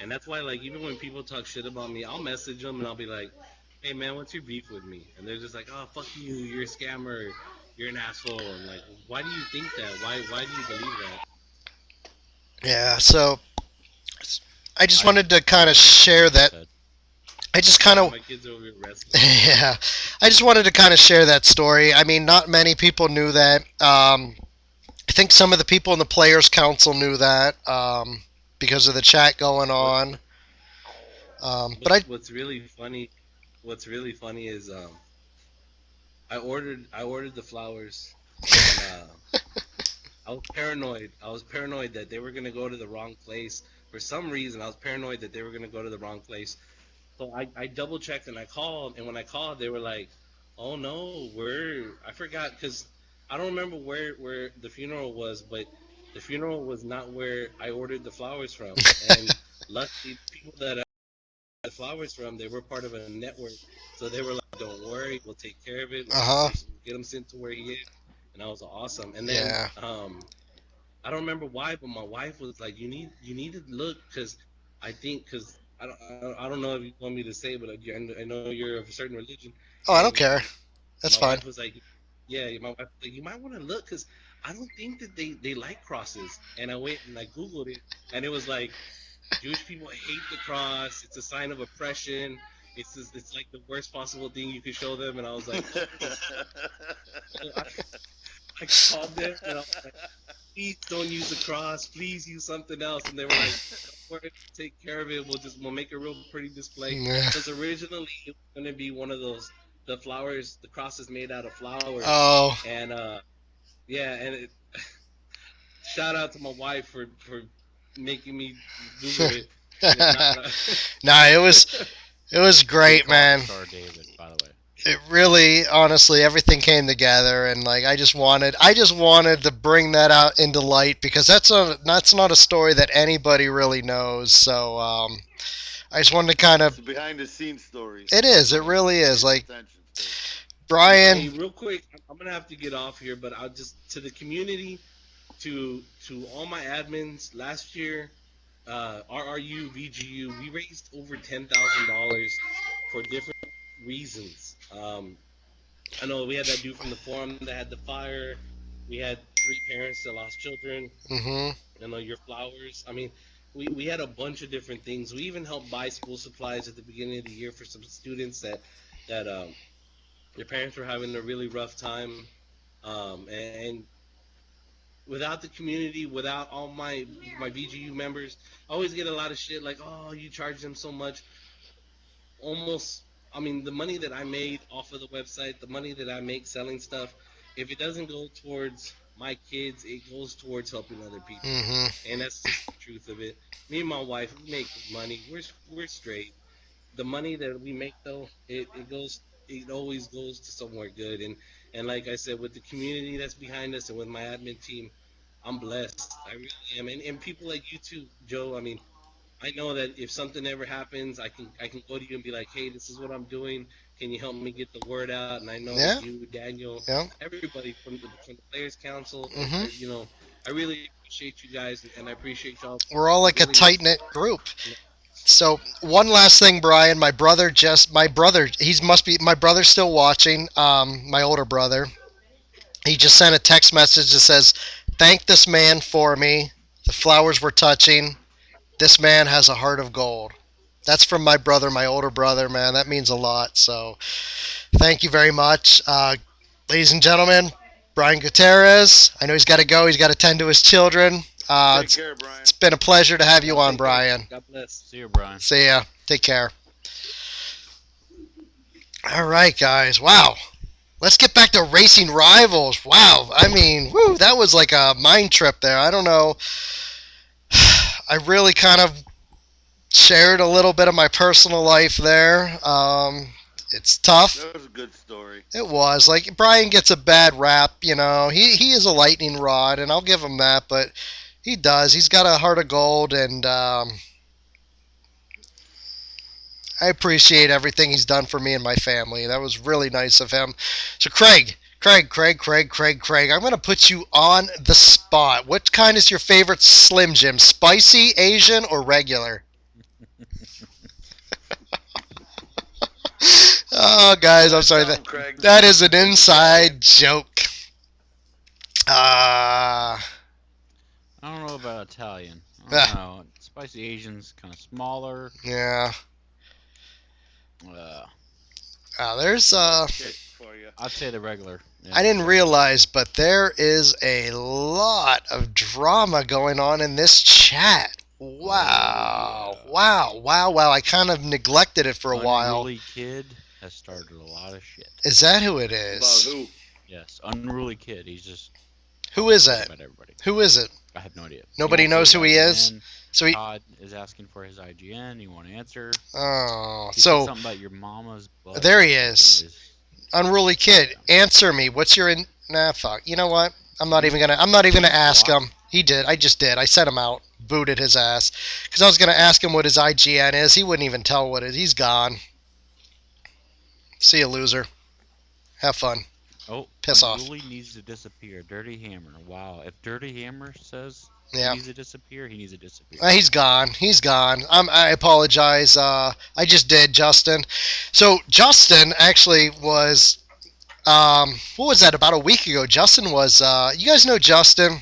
And that's why, like, even when people talk shit about me, I'll message them and I'll be like, "Hey, man, what's your beef with me?" And they're just like, "Oh, fuck you, you're a scammer, you're an asshole." And like, why do you think that? Why do you believe that? yeah. So I just I wanted to kind of I understand share what you that said. I just kind Yeah, of my kids are over here wrestling. yeah, I just wanted to kind of share that story. I mean, not many people knew that. I think some of the people in the Players Council knew that because of the chat going What on. But what's really funny? What's really funny is I ordered the flowers, and I was paranoid. I was paranoid that they were gonna go to the wrong place. For some reason, I was paranoid that they were gonna go to the wrong place. So I double checked and I called, and when I called, they were like, "Oh no, I forgot because I don't remember where the funeral was, but the funeral was not where I ordered the flowers from." And luckily, the people that I ordered the flowers from, they were part of a network, so they were like, "Don't worry, we'll take care of it. uh huh, We'll get him sent to where he is." And that was awesome. And then yeah. I don't remember why, but my wife was like, "You need to look because I think because I don't know if you want me to say, but I know you're of a certain religion." Oh, I don't And care. That's my fine. wife was like, "Yeah," my wife was like, "You might want to look because I don't think that they like crosses." And I went and I googled it, and it was like Jewish people hate the cross. It's a sign of oppression. It's like the worst possible thing you could show them. And I was like, "Oh." So I called them and I was like, "Please don't use the cross. Please use something else." And they were like, "Don't worry, we'll take care of it. We'll make a real pretty display." Yeah. Because originally it was gonna be one of those the flowers, the cross is made out of flowers, Oh. and yeah, and shout out to my wife for making me Google it, and if not, Nah, it was Good great, call, man. Star David. By the way. It really, honestly, everything came together, and like I just wanted to bring that out into light because that's not a story that anybody really knows. So I just wanted to kind It's of. a behind the scenes story. It is. It So really pay is. Like attention to. Brian. hey, real quick, I'm gonna have to get off here, but I'll just to the community, to all my admins last year, RRU, VGU, we raised over $10,000 for different reasons. I know we had that dude from the forum that had the fire. We had three parents that lost children. Mhm. I know your flowers. I mean, we had a bunch of different things. We even helped buy school supplies at the beginning of the year for some students that their parents were having a really rough time. And without the community, without all my VGU members, I always get a lot of shit like, "Oh, you charge them so much." Almost, I mean, the money that I made off of the website, the money that I make selling stuff, if it doesn't go towards my kids, it goes towards helping other people. Mhm. And that's just the truth of it. Me and my wife, we make good money. We're straight. The money that we make though, it always goes to somewhere good. And like I said, with the community that's behind us and with my admin team, I'm blessed. I really am. And people like you too, Joe. I mean, I know that if something ever happens, I can go to you and be like, "Hey, this is what I'm doing. Can you help me get the word out?" And I know that Yeah. you, Daniel, Yeah. everybody from the Players Council, Mhm. I really appreciate you guys, and I appreciate y'all We're all for like a willingness tight to knit group. you know, So one last thing, Brian. My brother, he's must be my brother's still watching. My older brother. He just sent a text message that says, "Thank this man for me. The flowers were touching. This man has a heart of gold." That's from my brother, my older brother, man. That means a lot. So thank you very much. Ladies and gentlemen, Brian Gutierrez. I know he's got to go. He's got to tend to his children. Take It's care, Brian. it's been a pleasure to have you y'all on, take care. Brian. God bless. See you, Brian. See ya. Take care. All right, guys. Wow. Let's get back to racing rivals. Wow. I mean, whoo, that was like a mind trip there. I don't know. I really kind of shared a little bit of my personal life there. It's tough. That was a good story. It was like Brian gets a bad rap. He is a lightning rod, and I'll give him that. But he does. He's got a heart of gold, and I appreciate everything he's done for me and my family. That was really nice of him. So Craig, I'm going to put you on the spot. What kind is your favorite Slim Jim? Spicy, Asian, or regular? Oh, guys, I'm Let sorry. tell That him, Craig. that is an He's Italian. inside joke. Uh, I don't know about Italian. I don't ah, know. Spicy Asian's kind of smaller. yeah. There's Too much shit for you. I'd say the regular. Yeah, I didn't regular. realize, but there is a lot of drama going on in this chat. Wow. Oh, yeah. Wow. I kind of neglected it for a while. Unruly Kid has started a lot of shit. Is that who it About is? who? Yes, Unruly Kid. He's just Who is talking it? about everybody. Who is it? I have no idea. Nobody won't say knows his who he is? IGN. So he. Todd is asking for his IGN. He won't answer. Oh. He said So something about your mama's butt. there he or something. is. Unruly Kid, answer me. What's your in? Nah, fuck. You know what? I'm not even gonna ask him. He did. I just did. I sent him out. Booted his ass. Because I was gonna ask him what his IGN is. He wouldn't even tell what it is. He's gone. See you, loser. Have fun. Oh, Piss off. Unruly needs to disappear. Dirty Hammer. Wow. If Dirty Hammer says Yeah. he needs to disappear, he needs to disappear. He's gone. He's gone. I apologize. I just did, Justin. So Justin actually was. What was that? About a week ago, Justin was. You guys know Justin.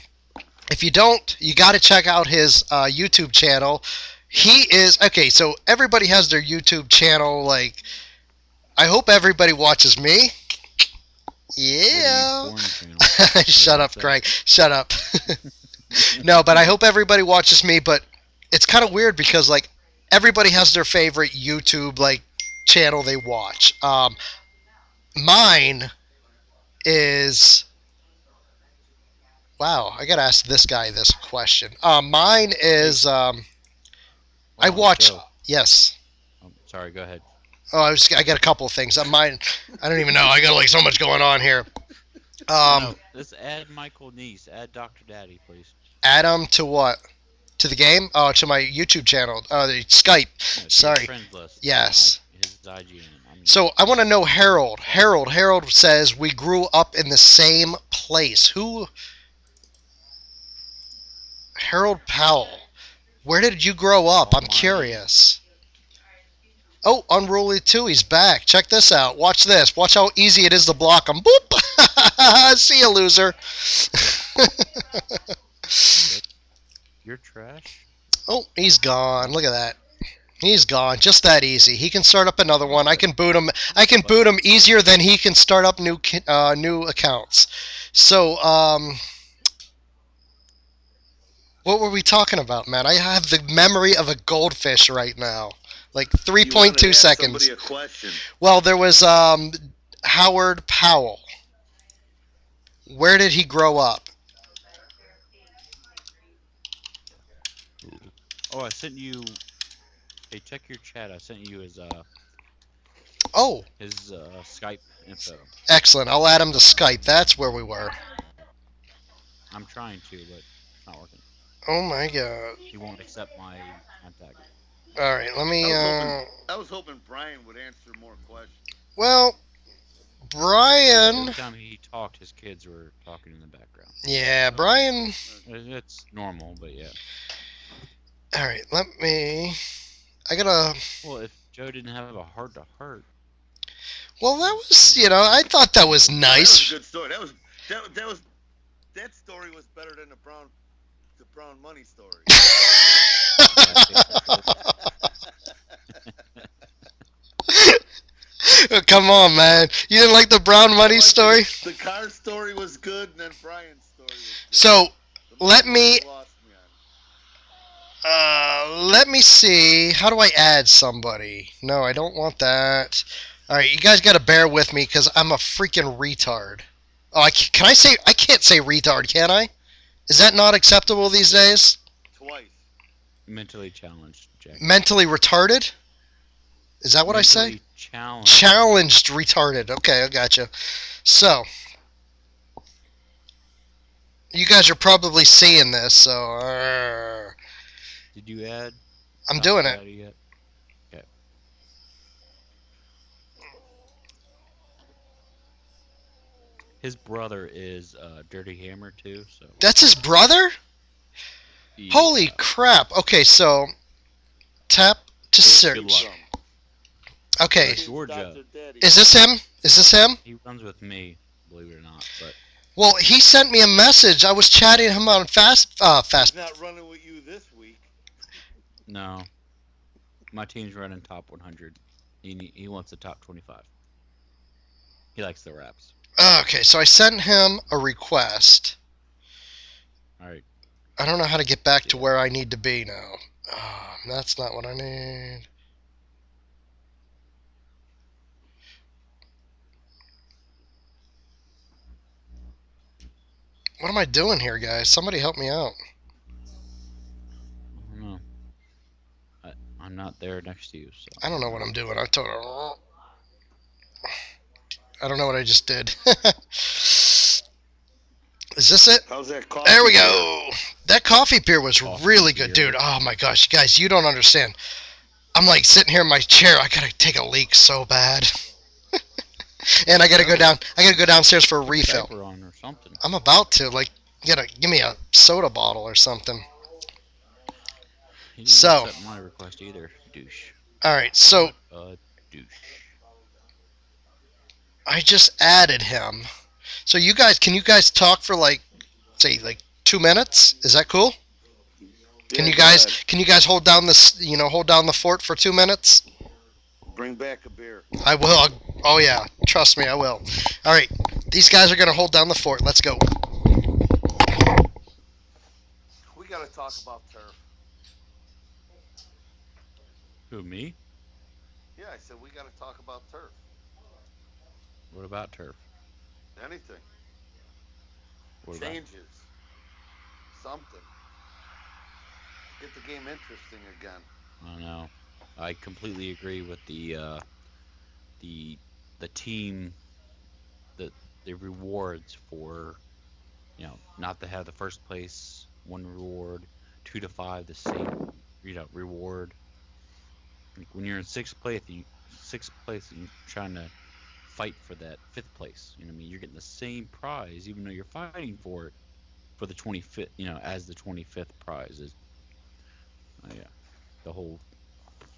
If you don't, you got to check out his YouTube channel. He is okay. So everybody has their YouTube channel. Like, I hope everybody watches me. Yeah. Porn channel. Shut up, Craig. Shut up. No, but I hope everybody watches me. But it's kind of weird because like everybody has their favorite YouTube like channel they watch. Mine is. Wow, I gotta ask this guy this question. Mine is. I watch. Joe. Yes. Oh, sorry, go ahead. Oh, I got a couple of things. Mine. I don't even know. I got like so much going on here. No, let's add Michael Neese. Add Dr. Daddy, please. Add him to what? To the game? Oh, to my YouTube channel. The Skype. No, to Sorry. your friends list. Yes. His IGN. So I want to know Harold. Harold says we grew up in the same place. Who? Harold Powell. Where did you grow up? I'm curious. Oh, Unruly 2, he's back. Check this out. Watch this. Watch how easy it is to block him. Boop! See you, loser. You're trash? Oh, he's gone. Look at that. He's gone. Just that easy. He can start up another one. I can boot him. I can boot him easier than he can start up new accounts. So, what were we talking about, man? I have the memory of a goldfish right now. Like 3.2 seconds. Somebody a question. Well, there was Howard Powell. Where did he grow up? Oh, I sent you. Hey, check your chat. I sent you his Oh, his Skype info. excellent. I'll add him to Skype. That's where we were. I'm trying to, but it's not working. Oh my god. He won't accept my contact. All right, let me. I was hoping Brian would answer more questions. Well, Brian. Every time he talked, his kids were talking in the background. Yeah, Brian. It's normal, but yeah. All right, let me. I gotta. Well, if Joe didn't have a heart-to-heart. Well, that was, I thought that was nice. That was a good story. That story was better than the brown money story. Come on, man. You didn't like the brown money story? The car story was good, and then Brian's story was good. So, The let movie me. lost me on. Let me see. How do I add somebody? No, I don't want that. All right, you guys got to bear with me because I'm a freaking retard. Oh, can I say? I can't say retard, can I? Is that not acceptable these days? Twice. Mentally challenged, Jack. Mentally retarded? Is that what I say? Mentally challenged. Challenged retarded. Okay, I gotcha. So, you guys are probably seeing this, so. Did you add? I'm doing it. Yet? Okay. His brother is Dirty Hammer too, so. That's his brother? Yeah. Holy crap. Okay, so tap to Good search. luck. Okay, Georgia. Dr. Daddy. is this him? Is this him? He runs with me, believe it or not. But Well, he sent me a message. I was chatting him on fast. He's not running with you this week. no, my team's running top 100. He wants the top 25. He likes the raps. Okay, so I sent him a request. All right. I don't know how to get back to Yeah. where I need to be now. That's not what I need. What am I doing here, guys? Somebody help me out. I don't know. I'm not there next to you, so I don't know what I'm doing. I told her. I don't know what I just did. Is this it? How's that coffee? There we beer? go. That coffee beer was Coffee really good, beer. dude. Oh my gosh, guys, you don't understand. I'm like sitting here in my chair. I gotta take a leak so bad, and I gotta go down. I gotta go downstairs for a refill. Diaper on or something. I'm about to like give me a soda bottle or something. He didn't So, accept my request either, douche. all right. So What a douche. I just added him. So you guys, can you guys talk for like say like 2 minutes? Is that cool? Can Yeah, you go guys ahead. can you guys hold down this hold down the fort for 2 minutes? Bring back a beer. I will. Oh yeah, trust me, I will. All right, these guys are gonna hold down the fort. Let's go. We got to talk about turf. Who, me? Yeah, I said we got to talk about turf. What about turf? Anything. What about? Changes. Something. Get the game interesting again. I don't know. I completely agree with the the team the the rewards for not to have the first place one reward, 2 to 5 the same reward. Like when you're in sixth place and you're trying to fight for that fifth place. You know what I mean? You're getting the same prize even though you're fighting for it for the 25th. As the 25th prize is. Yeah, the whole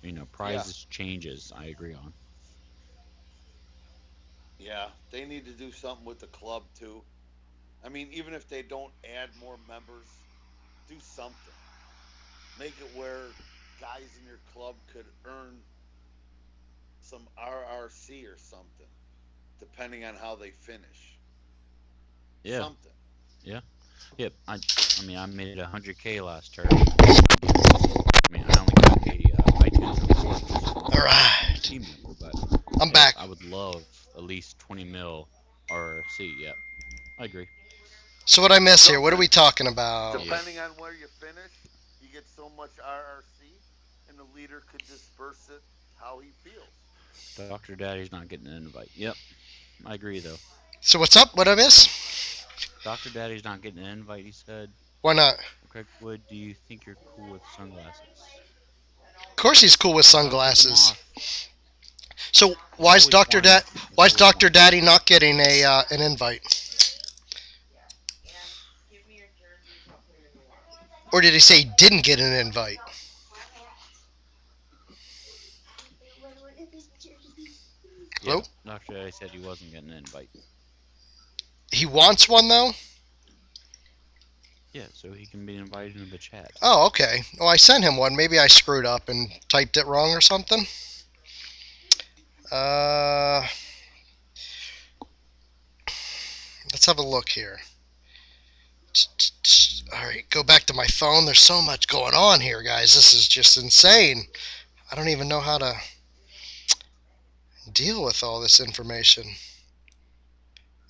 Yeah. prizes changes. I agree on. Yeah. They need to do something with the club, too. I mean, even if they don't add more members, do something. Make it where guys in your club could earn some RRC or something, depending on how they finish. Yeah, Something. yeah, yep. I mean, I made 100K last turf. I mean, I only got a iTunes reward for All supporting a right, team member, but I'm yeah, back. I would love at least 20 mil RRC. Yep, I agree. So what I miss here? What are we Something. talking about? Yep. Depending on where you finish, you get so much RRC, and the leader could disperse it how he feels. Dr. Daddy's not getting an invite. Yep, I agree though. So what's up? What I miss? Dr. Daddy's not getting an invite. He said, Why not? Craig Wood, do you think you're cool with sunglasses? Of course he's cool with Well, how to take them sunglasses. off? So It's always one. It's Why's always Doctor one. Daddy not getting a an invite? Or did he say he didn't get an invite? Yeah, Hello? Dr. Daddy said he wasn't getting an invite. He wants one though. Yeah, so he can be invited into the chat. Oh, okay. Well, I sent him one. Maybe I screwed up and typed it wrong or something. Uh, let's have a look here. All right, go back to my phone. There's so much going on here, guys. This is just insane. I don't even know how to deal with all this information.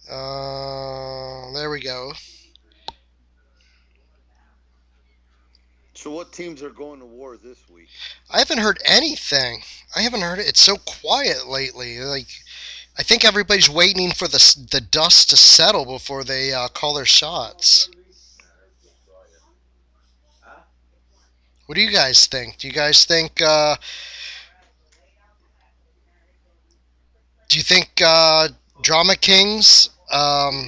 There we go. So, what teams are going to war this week? I haven't heard anything. I haven't heard it. It's so quiet lately. Like, I think everybody's waiting for the dust to settle before they call their shots. What do you guys think? Do you guys think? Do you think Drama Kings? I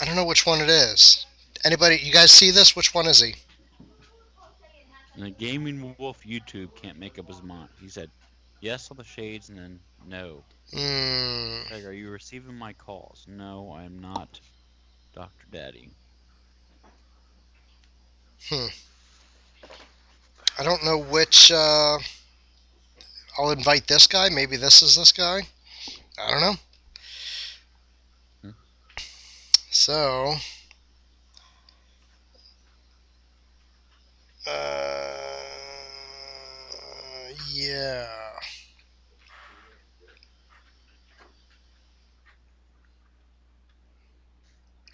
don't know which one it is. Anybody? You guys see this? Which one is he? And the Gaming Wolf YouTube can't make up his mind. He said yes on the shades and then no. Hmm. Craig, are you receiving my calls? No, I am not, Dr. Daddy. Hmm. I don't know which. I'll invite this guy. Maybe this is this guy. I don't know. Hmm. So, yeah.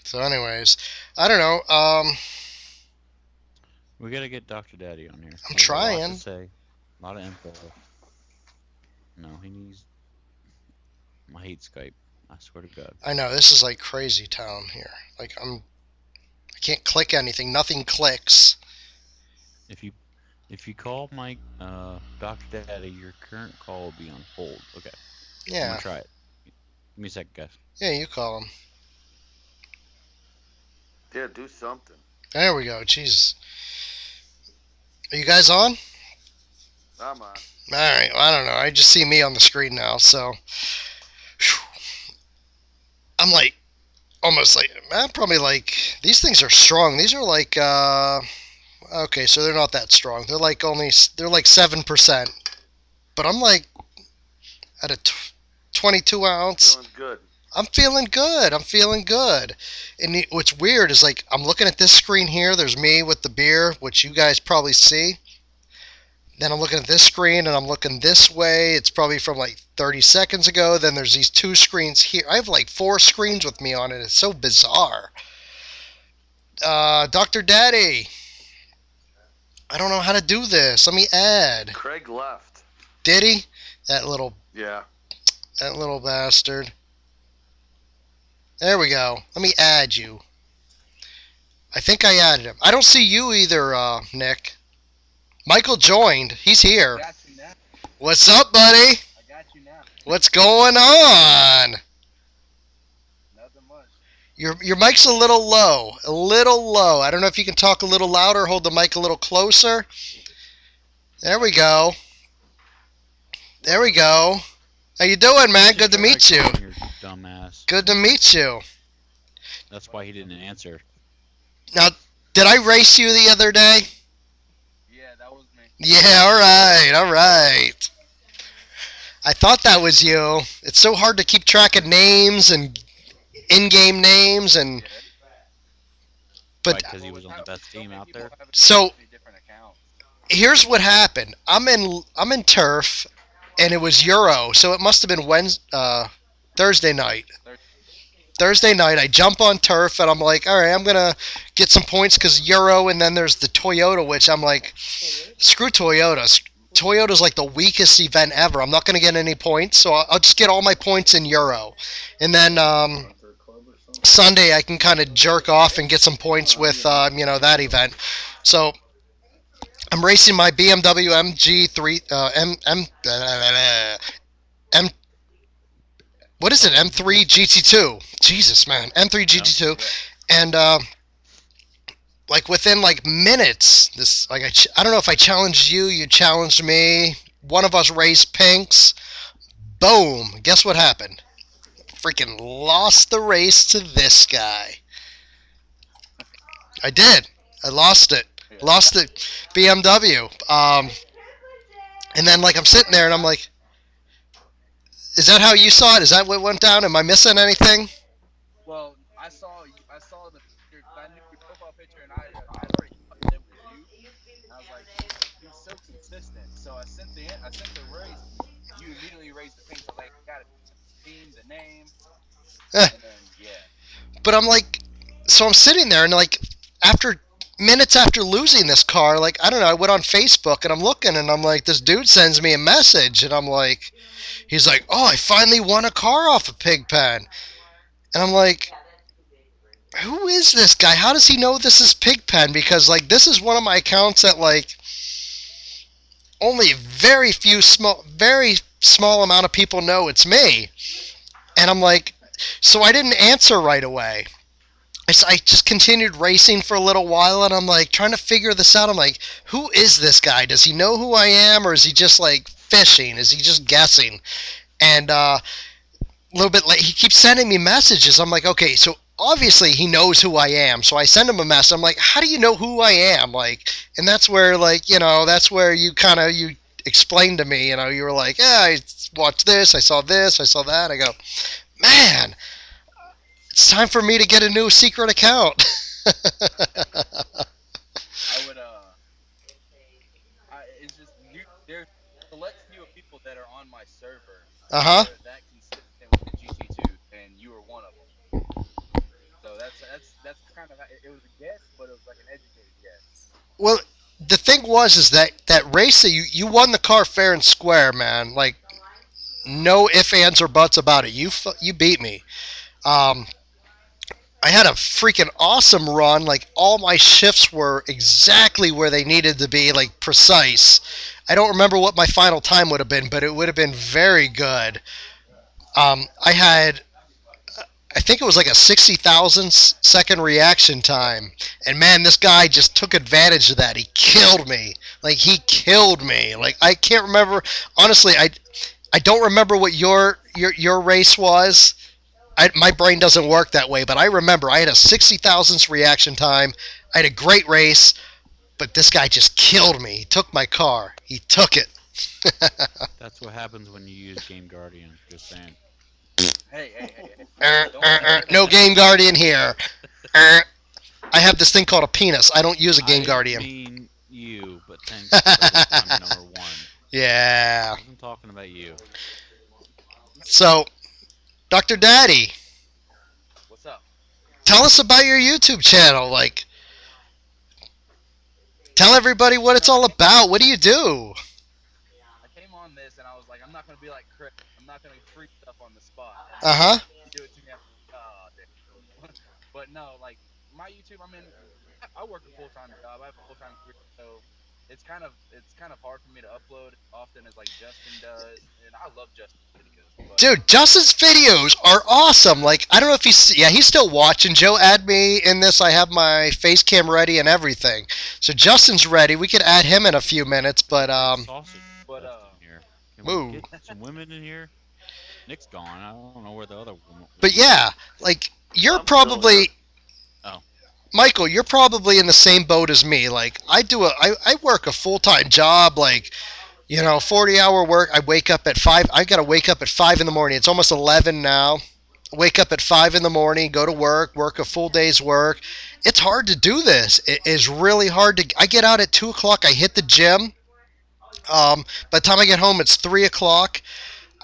So, anyways, I don't know. We gotta get Dr. Daddy on here. I'm He has a lot to trying. say, a lot of info. No, he needs. I hate Skype. I swear to God. I know this is like crazy town here. Like I can't click anything. Nothing clicks. If you call my Dr. Daddy, your current call will be on hold. Okay, I'm Yeah. gonna try it. Give me a second, guys. Yeah, you call him. Yeah, do something. There we go. Jeez. Are you guys on? I'm on. All right. Well, I don't know. I just see me on the screen now, so I'm like almost like I'm probably like these things are strong. These are like okay, so they're not that strong. They're like 7%. But I'm like at a 22 ounce. Feeling good. I'm feeling good. I'm feeling good. And what's weird is like I'm looking at this screen here. There's me with the beer, which you guys probably see. Then I'm looking at this screen and I'm looking this way. It's probably from like 30 seconds ago. Then there's these two screens here. I have like 4 screens with me on it. It's so bizarre. Dr. Daddy. I don't know how to do this. Let me add. Craig left. Did he? That little Yeah. bastard. There we go. Let me add you. I think I added him. I don't see you either, Nick. Michael joined. He's here. Got you now. What's up, buddy? I got you now. What's going on? Nothing much. Your mic's a little low. A little low. I don't know if you can talk a little louder, hold the mic a little closer. There we go. There we go. How you doing, man? Good to meet you. Your dumbass. Good to meet you. That's why he didn't answer. Now, did I race you the other day? Yeah, that was me. Yeah, all right. I thought that was you. It's so hard to keep track of names and in-game names and. But because he was on the best team out there. So Different accounts. here's what happened. I'm in turf, and it was Euro, so it must have been Thursday night. Thursday night, I jump on turf, and I'm like, all right, I'm gonna get some points because Euro, and then there's the Toyota, which I'm like, screw Toyota. Toyota's like the weakest event ever. I'm not gonna get any points, so I'll just get all my points in Euro, and then Sunday I can kind of jerk off and get some points with that event. So I'm racing my BMW MG3 M what is it? M3 GT2. Jesus, man, M3 GT2, and like within like minutes, this like I don't know if I challenged you, you challenged me. One of us raced pinks. Boom! Guess what happened? Freaking lost the race to this guy. I did. I lost it. Lost the BMW. And then like I'm sitting there and I'm like, is that how you saw it? Is that what went down? Am I missing anything? Well, I saw the picture. I knew your profile picture, and I already thought it was you. And I was like, he's so consistent. So I sent the race. You immediately raised the pink. So like, got it. Team, the name, and then yeah. But I'm like, so I'm sitting there and like minutes after losing this car, like I don't know, I went on Facebook and I'm looking and I'm like, this dude sends me a message and I'm like, he's like, oh, I finally won a car off of Pigpen, and I'm like, who is this guy? How does he know this is Pigpen? Because like this is one of my accounts that like only very small amount of people know it's me, and I'm like, so I didn't answer right away. I just continued racing for a little while, and I'm like trying to figure this out. I'm like, who is this guy? Does he know who I am, or is he just like fishing? Is he just guessing? And a little bit late, he keeps sending me messages. I'm like, okay, so obviously he knows who I am. So I send him a message. I'm like, how do you know who I am? Like, and that's where like that's where you explained to me. You were like, yeah, I watched this, I saw this, I saw that. I go, man, it's time for me to get a new secret account. I would it's just you. There's select few of people that are on my server Uh that huh. are that consistent with GT2, and you were one of them. So that's kind of it was a guess, but it was like an educated guess. Well, the thing was is that race that you won the car fair and square, man. Like no ifs, ands, or buts about it. You beat me. Um, I had a freaking awesome run. Like all my shifts were exactly where they needed to be, like precise. I don't remember what my final time would have been, but it would have been very good. I had, I think it was like a 60,000 second reaction time, and man, this guy just took advantage of that. He killed me. Like he killed me. Like I can't remember. Honestly, I don't remember what your race was. My brain doesn't work that way, but I remember I had a 60 thousandths reaction time. I had a great race, but this guy just killed me. He took my car. He took it. That's what happens when you use Game Guardian. Just saying. Hey. Don't No Game Guardian here. Er, I have this thing called a penis. I don't use a I Game didn't Guardian. mean you, but thanks for disclaimer number one. Yeah. Wasn't talking about you. So, Dr. Daddy, what's up? tell us about your YouTube channel. Like, tell everybody what You it's know, all about. What do you do? I came on this and I was like, I'm not gonna be like Chris. I'm not gonna free stuff on the spot. And Uh then huh. you do it to me. I'm like, oh, damn. But no, like my YouTube. I mean, I work a full time job. I have a full time career, so it's kind of hard for me to upload as often as like Justin does. And I love Justin's videos, but Dude, Justin's videos are awesome. Like, I don't know if he's still watching. Joe, add me in this. I have my face cam ready and everything. So Justin's ready. We could add him in a few minutes, but Big sausage but dust in here. Can we woo. get some women in here? Nick's gone. I don't know where the other But woman yeah, went. like you're I'm still here. probably Oh, Michael. You're probably in the same boat as me. Like, I work a full time job. Like, 40-hour work. I wake up at 5. I gotta wake up at 5 in the morning. It's almost 11 now. Wake up at 5 in the morning, go to work a full day's work. It's hard to do this. It is really hard to. I get out at 2 o'clock. I hit the gym. By the time I get home, it's 3 o'clock.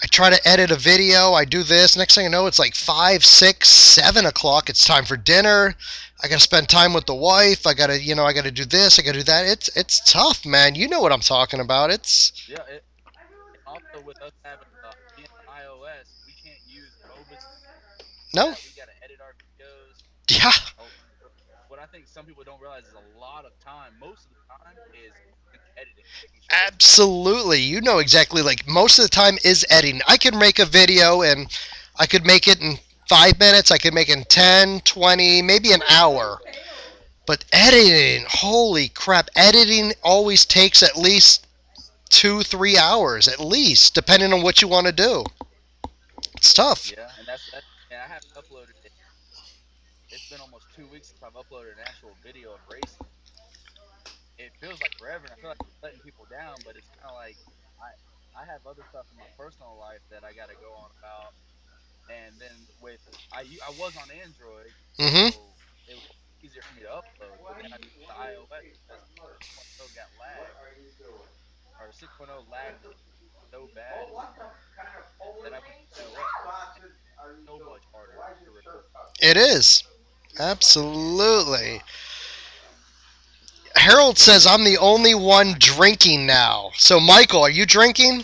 I try to edit a video. I do this. Next thing I know, it's like 5, 6, 7 o'clock. It's time for dinner. I gotta spend time with the wife. I gotta do this. I gotta do that. It's tough, man. You know what I'm talking about. It's yeah. And also with us having being on iOS, we can't use MOBAs. no, That we got to edit our videos. yeah, Oh, what I think some people don't realize is a lot of time. Most of the time is in editing, making sure it's absolutely. You know exactly. Like most of the time is editing. I could make a video and I could make it in 5 minutes. I could make it in 10, 20, maybe an hour. But editing, holy crap! Editing always takes at least 2, 3 hours, at least, depending on what you want to do. It's tough. yeah. And that. And I haven't uploaded it. It's been almost 2 weeks since I've uploaded an actual video of racing. It feels like forever, and I feel like I'm letting people down. But it's kind of like I I have other stuff in my personal life that I got to go on about. And then with I was on Android, Mm-hmm. so it was easier for me to upload. But then I moved to iOS because 6.0 got lagged, or 6.0 lagged so bad, that I went to iOS, and it's so much harder to record. It is. Absolutely. Harold what are says you I'm the drinking? only one I can't. drinking now. So, Michael, are you drinking?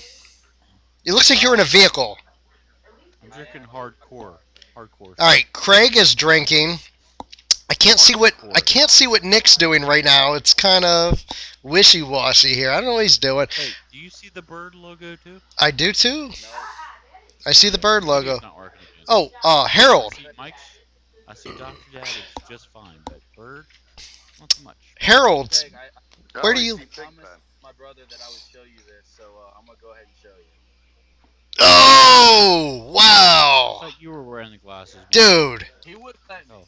It looks like you're in a Uh, vehicle. I'm I drinking am. hardcore All stuff. right, Craig is drinking. I Hardcore. can't see what Nick's doing right now. It's kind of wishy-washy here. I don't know what he's doing. Hey, do you see the bird logo too? I do too. No, I see the Okay, bird maybe logo. it's not working again. Oh, I Harold. see Mike's. I see Dr. Dad is just fine, but bird, not so much. Harold, Craig, I where do only you? see promised Pigpen. my brother that I would show you this, so I'm gonna go ahead and show you. Oh, I wow. thought you were wearing the glasses, man. Dude, He wouldn't let me. Oh,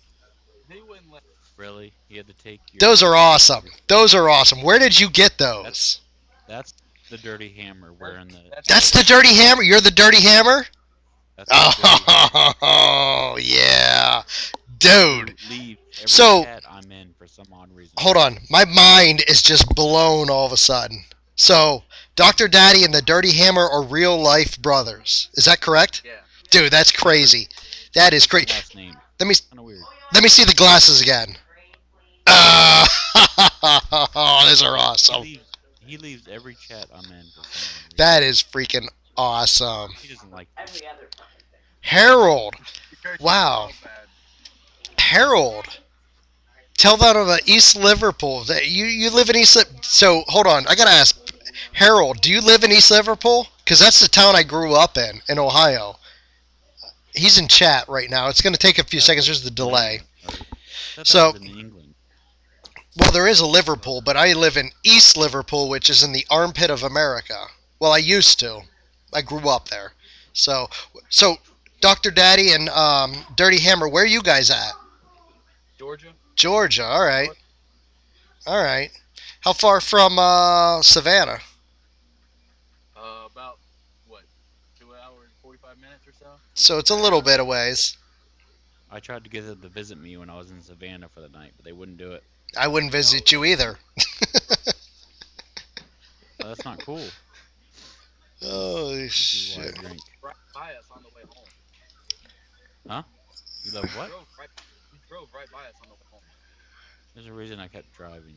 He wouldn't let. really? He had to take your. those are awesome. your- Those are awesome. Where did you get That's those? that's the Dirty Hammer wearing the. That's That's it. the Dirty Hammer? You're the Dirty Hammer? That's the Dirty Hammer Oh, yeah. Dude. who leaves every So, chat I'm in for some odd reason. hold on. My mind is just blown all of a sudden. So, Dr. Daddy and the Dirty Hammer are real life brothers. Is that correct? Yeah. Dude, that's crazy. That is Different crazy. last name. Let me Kind of weird. let me see the glasses again. Oh, those are He awesome. leaves. He leaves every chat I'm in for some odd reason. That is freaking awesome. He doesn't like me. Harold. Because you Wow. smell bad. Harold. Tell that about East Liverpool. That you live in East. So hold on, I gotta ask, Harold. Do you live in East Liverpool? Because that's the town I grew up in Ohio. He's in chat right now. It's gonna take a few That seconds. was There's the in delay. England, or- That So, was in England. well, there is a Liverpool, but I live in East Liverpool, which is in the armpit of America. Well, I used to. I grew up there. So, Dr. Daddy and Dirty Hammer, where are you guys at? Georgia. Georgia. All right. North. All right. How far from Savannah? About what? 2 hours, 45 minutes or so. So it's a little bit of ways. I tried to get them to visit me when I was in Savannah for the night, but they wouldn't do it. I wouldn't visit you either. Oh, that's not cool. Holy This is why I shit. drink. Right by us on the way home. Huh? You love what? He drove right by us on the way home. There's a reason I kept driving.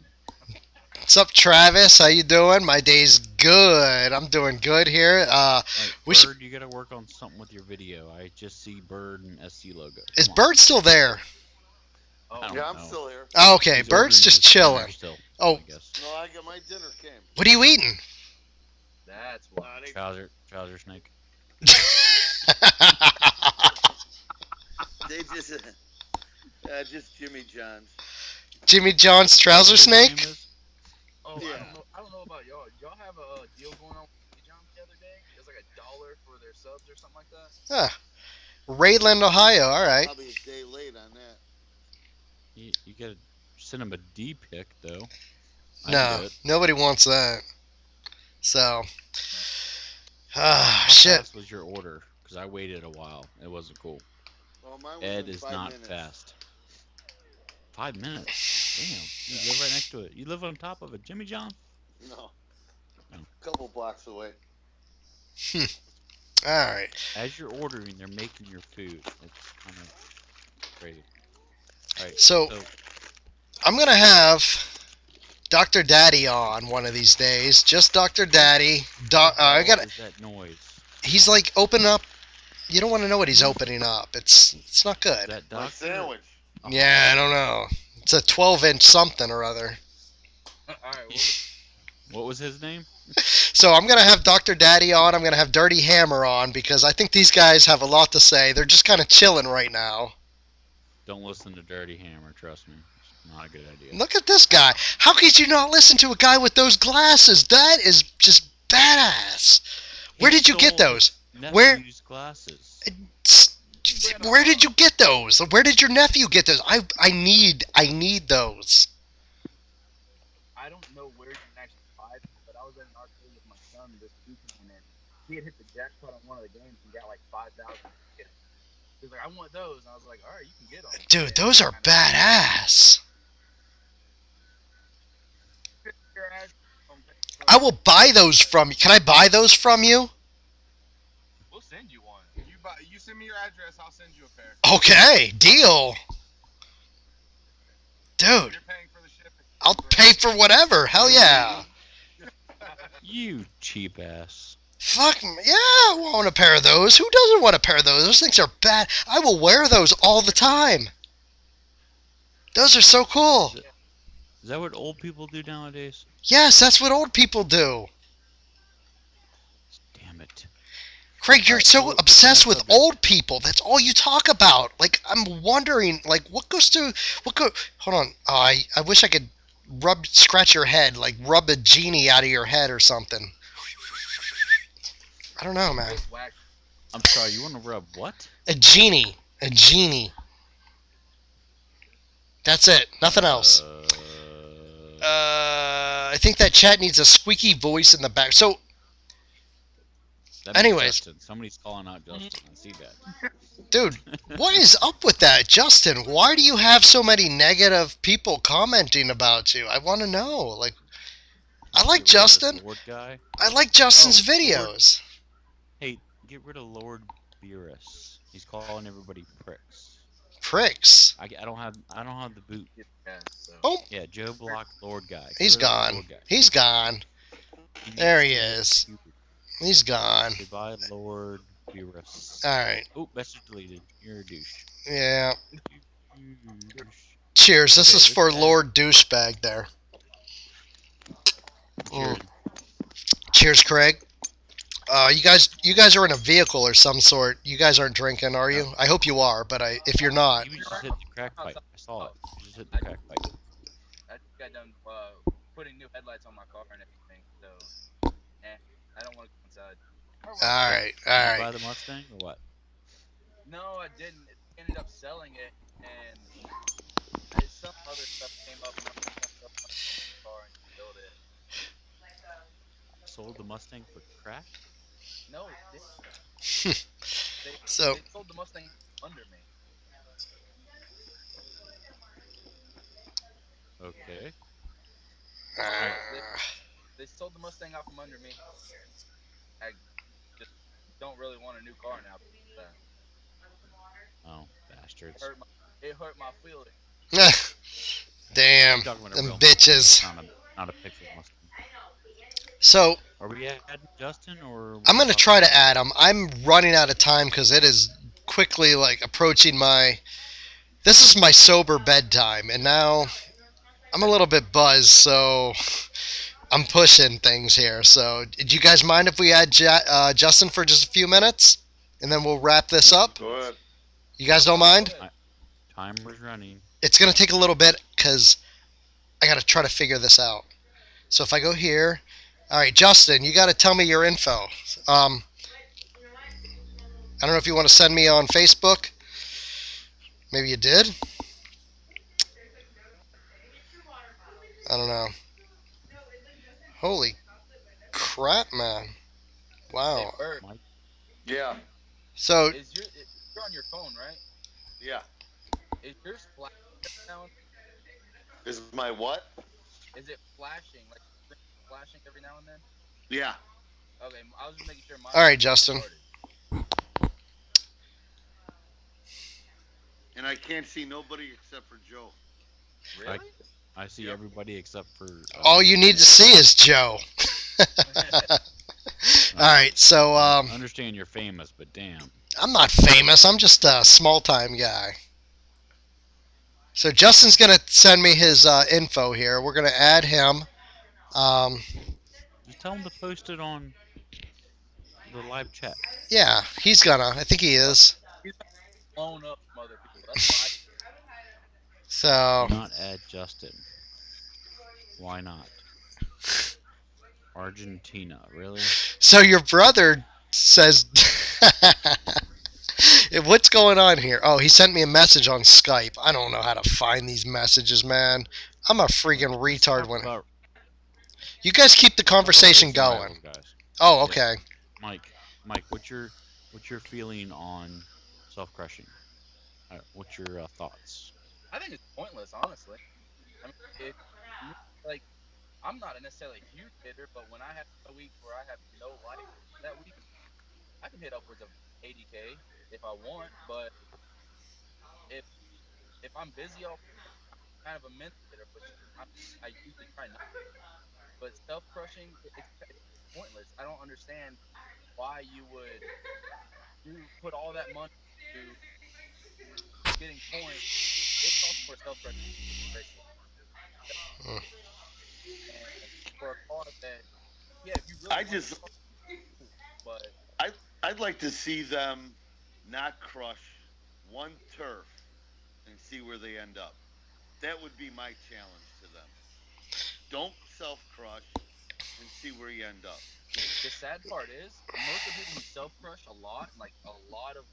What's up, Travis? How you doing? My day's good. I'm doing good here. Hey, We Bird, should- you gotta work on something with your video. I just see Bird and SC logo. Is Come on. Bird still there? Oh, I don't Yeah, I'm know. still here. Oh, okay, He's Bird's ordering just his dinner chilling. Still, Oh. I guess. No, I got my dinner came. What are you eating? that's why. Trouser snake. They just Jimmy John's. Jimmy John's trouser His snake? name is? Oh, Yeah. I don't know about y'all. Did y'all have a deal going on with Jimmy John's the other day? It was like $1 for their subs or something like that. Huh. Rayland, Ohio. All right. Probably a day late on that. You gotta send him a D pic though. I can No, do it. nobody wants that. So, How shit. fast was your order? Because I waited a while. It wasn't cool. Well, mine was Ed in is 5 not minutes. fast. 5 minutes. Damn. You live right next to it. You live on top of it. Jimmy John? No. No. A couple blocks away. All right. As you're ordering, they're making your food. It's kind of crazy. All right. So, I'm gonna have Dr. Daddy on one of these days. Just Dr. Daddy. I what got. is that noise? He's like opening up. You don't want to know what he's opening up. It's not Is good. that My doctor? sandwich. Oh, Yeah, I don't know. It's a 12-inch something or other. All right. What was his name? So I'm gonna have Dr. Daddy on. I'm gonna have Dirty Hammer on because I think these guys have a lot to say. They're just kind of chilling right now. Don't listen to Dirty Hammer. Trust me. It's not a good idea. Look at this guy. How could you not listen to a guy with those glasses? That is just badass. Where He did you get stole those? his Where- nephew's glasses. Where did you get those? Where did your nephew get those? I need those. I don't know where you can actually buy them, but I was at an arcade with my son this weekend, and he had hit the jackpot on one of the games and got like 5,000 tickets. He was like, "I want those," and I was like, "All right, you can get them." Dude, those are badass. I will buy those from you. Can I buy those from you? We'll send you one. You send me your address, I'll send you a pair. Okay, deal. Dude, You're paying for the shipping. I'll pay for whatever. Hell yeah. You cheap ass. Fuck, yeah, I want a pair of those. Who doesn't want a pair of those? Those things are bad. I will wear those all the time. Those are so cool. Is that what old people do nowadays? Yes, that's what old people do. Damn it. Craig, you're Alright, so so what's obsessed the with next subject? old people. That's all you talk about. Like, I'm wondering, like, what goes through, hold on. Oh, I wish I could scratch your head, like rub a genie out of your head or something. I don't know, man. Just whack. I'm sorry. You want to rub what? A genie. A genie. That's it. Nothing else. I think that chat needs a squeaky voice in the back. So, That means anyways, Justin. Somebody's calling out Justin. I see that. dude, what is up with that, Justin? Why do you have so many negative people commenting about you? I want to know. Like, I like Get rid of this Justin. Lord guy. I like Justin's Oh, Lord. videos. Hey, get rid of Lord Beerus. He's calling everybody pricks. Pricks. I don't have the boot. Get gas, so Boom. Yeah, Joe Block, Lord guy. Get He's rid of the gone. Lord guy. He's gone. He There needs he to hit is. puberty. He's gone. Goodbye, Lord Beerus. All right. Oh, message deleted. You're a douche. Yeah. Douche. Cheers. This Okay, is let's for add. Lord Douchebag there. Mm. Cheers. Cheers, Craig. You guys are in a vehicle or some sort. You guys aren't drinking, are No, you? I hope you are, but if you're not, he was just hitting the crack pipe. outside. I saw it. He just hit the I crack pipe. I just got done putting new headlights on my car and everything. So, eh, I don't want to go inside. Or all well, Did, right, all did you right. buy the Mustang or what? no, I didn't. It ended up selling it, and some other stuff came up, and I was gonna sell my car and build it. Sold the Mustang for crack? No, it did. They So, they sold the Mustang under me. Okay. No, I they sold the Mustang out from under me. I just don't really want a new car now. That oh bastards. it hurt my feelings. damn You're talking about a them real Mustang. That's bitches. not a picture Mustang. So Are we adding Justin or are we I'm gonna gonna talk try about to Mustang? add them. I'm running out of time because it is quickly like approaching my. This is my sober bedtime, and now I'm a little bit buzzed, so I'm pushing things here. So, do you guys mind if we add Justin for just a few minutes, and then we'll wrap this Yep. up? Go ahead. You guys No don't problem. Go mind? ahead. Timer's running. It's gonna take a little bit because I gotta try to figure this out. So if I go here, all right, Justin, you got to tell me your info. I don't know if you want to send me on Facebook. Maybe you did. I don't know. Holy crap, man! Hey, Wow. Bert, Mike, Yeah. So you're on your phone, right? Yeah. Is yours flashing every now and Is my what? is it flashing like screen flashing every now and then? Yeah. Okay, I was just making sure all mine right, wasn't Justin. retarded. And I can't see nobody except for Joe. I Really? I see Yep. everybody except for All you need to see is Joe. All well, right, so I understand you're famous, but damn. I'm not famous. I'm just a small time guy. So Justin's gonna send me his info here. We're gonna add him. Um, Just tell him to post it on the live chat. yeah, he's gonna. I think he Oh, is. he's been blown up from other people. That's why. So Do not add Justin. Why not? Argentina, really? So your brother says, "What's going on here?" Oh, he sent me a message on Skype. I don't know how to find these messages, man. I'm a freaking Let's retard talk when about you guys keep the let's talk about conversation racing going. rivals, guys. Oh, Yeah, okay. Mike, what's your feeling on self crushing? What's your thoughts? I think it's pointless, honestly. I mean, if like I'm not necessarily a huge hitter, but when I have a week where I have no life that week, I can hit upwards of 80K if I want. But if if I'm busy all kind of a mental hitter, which I usually try not. But self crushing, it's pointless. I don't understand why you would put all that money to getting points. It's also for self crushing racing, Mm. and for a car that, yeah, if you really I want the just car, cool. But I I'd like to see them not crush one turf and see where they end up. That would be my challenge to them. Don't self crush. and see where you end up. The sad part is, most of the people who self crush a lot, like a lot of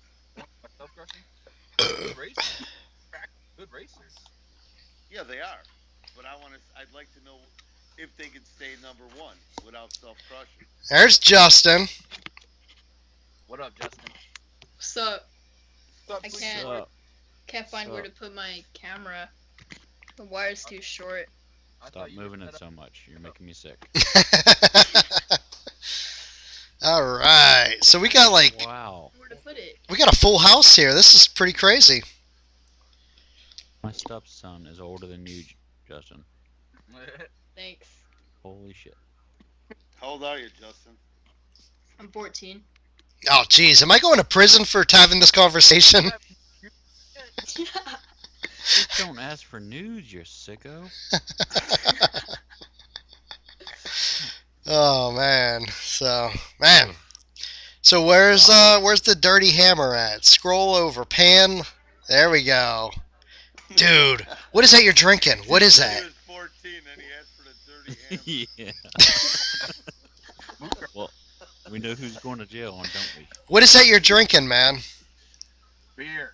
self crushing, are good racers. Good racers. Yeah, they are. But I'd like to know if they can stay number one without self crushing. There's Justin. What up, Justin? So What's I up, can't sweetheart? find where to put my camera. The wire's too short. I Stop thought you were moving it set up. so much. You're making me sick. All right. So we got Wow. Where to put it? we got a full house here. This is pretty crazy. My stepson is older than you, Justin. Thanks. Holy shit. How old are you, Justin? I'm 14. Oh, geez. Am I going to prison for having this conversation? Just don't ask for nudes, you sicko. Oh man. So where's the dirty hammer at? Scroll over, pan. There we go. Dude, what is that you're drinking? What is that? He was 14 and he asked for the dirty hammer. Yeah. Well, we know who's going to jail, don't we? What is that you're drinking, man? Beer.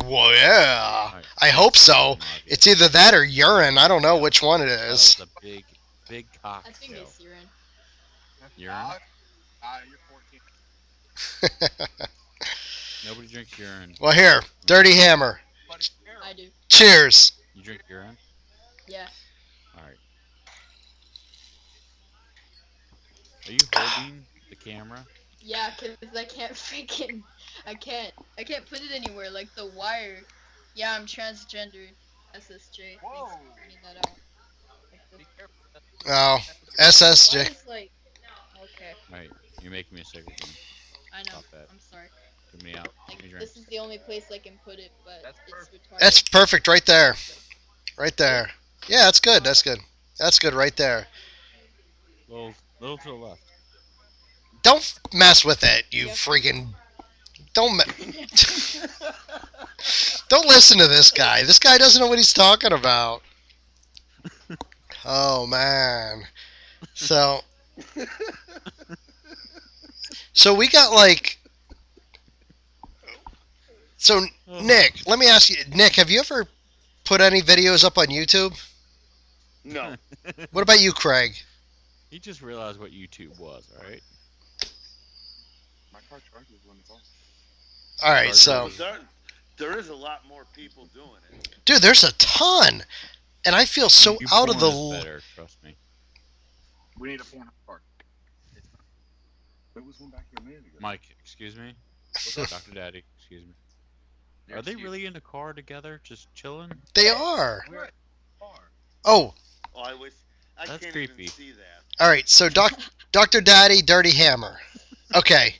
Well, yeah. Alright. I hope so. Obvious. It's either that or urine. I don't know which one it That is. was a big cock. I think it's urine. Urine? You're 14. Nobody drinks urine. Well, here, dirty hammer. But it's terrible. I do. Cheers. You drink urine? Yeah. Alright. Are you holding the camera? Yeah, cause I can't I can't put it anywhere. Like the wire. Yeah, I'm transgender. SSJ. Whoa. Thanks for pointing that out. Like Be careful. Oh, why SSJ. is like. Okay, Alright. You're making me sick again. I know. Stop that. I'm sorry. Put me out. Like, Give me a drink. this is the only place I can put it, but That's it's perfect. retarded. That's perfect right there. Right there. Yeah, that's good. That's good. That's good right there. Little to the left. Don't mess with it, you Yep. freaking. Don't don't listen to this guy. This guy doesn't know what he's talking about. Oh man. So we got like. So Nick, let me ask you, Nick, have you ever put any videos up on YouTube? No. What about you, Craig? He just realized what YouTube was, alright? My car charges when it's on. All right, so There is a lot more people doing it. dude, there's a ton, and I feel so You out of the. porn is better, trust me. We need a porn card. There was one back here a minute ago. Mike, excuse me? Dr. Daddy, excuse me. Are they really in a car together, just chilling? They are. We're at the car. Oh, Oh, I wish I That's can't creepy. even see that. all right. So Dr. Daddy, Dirty Hammer. Okay.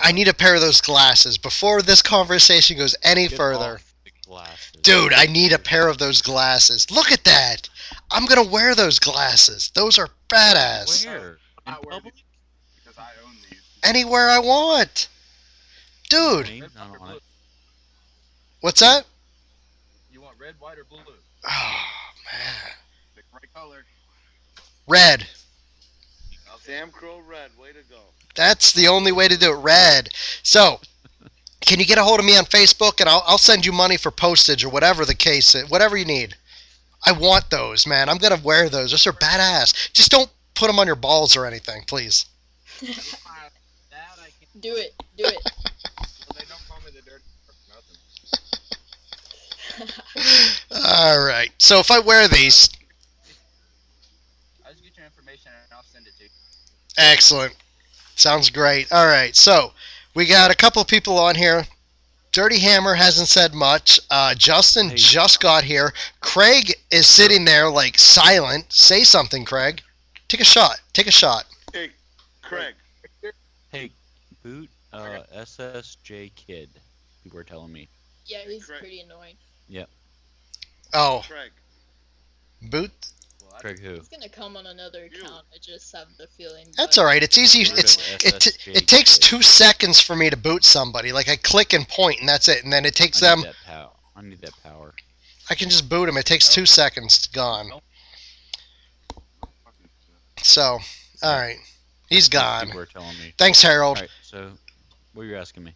I need a pair of those glasses before this conversation goes any Get further. off the glasses. Dude, I need a pair of those glasses. Look at that. I'm gonna wear those glasses. Those are badass. Where? In Not where public? Because I own these. Anywhere I want. Dude, Name's Red, not white, or on blue? it. what's that? You want red, white, or blue? Oh, man. Pick the right color. Red. Sam Crow Red, way to go. That's the only way to do it. Red. So, can you get a hold of me on Facebook, and I'll send you money for postage or whatever the case is, whatever you need. I want those, man. I'm gonna wear those. Those are badass. Just don't put them on your balls or anything, please. That I can. Do it. Do it. Well, they don't call me the dirty for nothing. All right. So if I wear these, I'll just get your information and I'll send it to you. excellent. Sounds great. All right. So we got a couple of people on here. Dirty Hammer hasn't said much. Justin Hey. just got here. Craig is sitting there like silent. Say something, Craig. Take a shot. Take a shot. Hey, Craig. Hey, boot SSJ Kid, people were telling me. Yeah, he's Correct. pretty annoying. Oh, Craig. boot. Well, Craig who? He's gonna come on another You. account. I just have the feeling. That's but- all right. It's easy. Get rid It's of it takes SSJ 2 seconds for me to boot somebody. Like I click and point, and that's it. And then it takes I them. need that power. I need that power. I can just boot them. It takes 2 seconds. Gone. So, all right, he's That's what gone. people are telling me. Thanks, Harold. All right, so what are you asking me?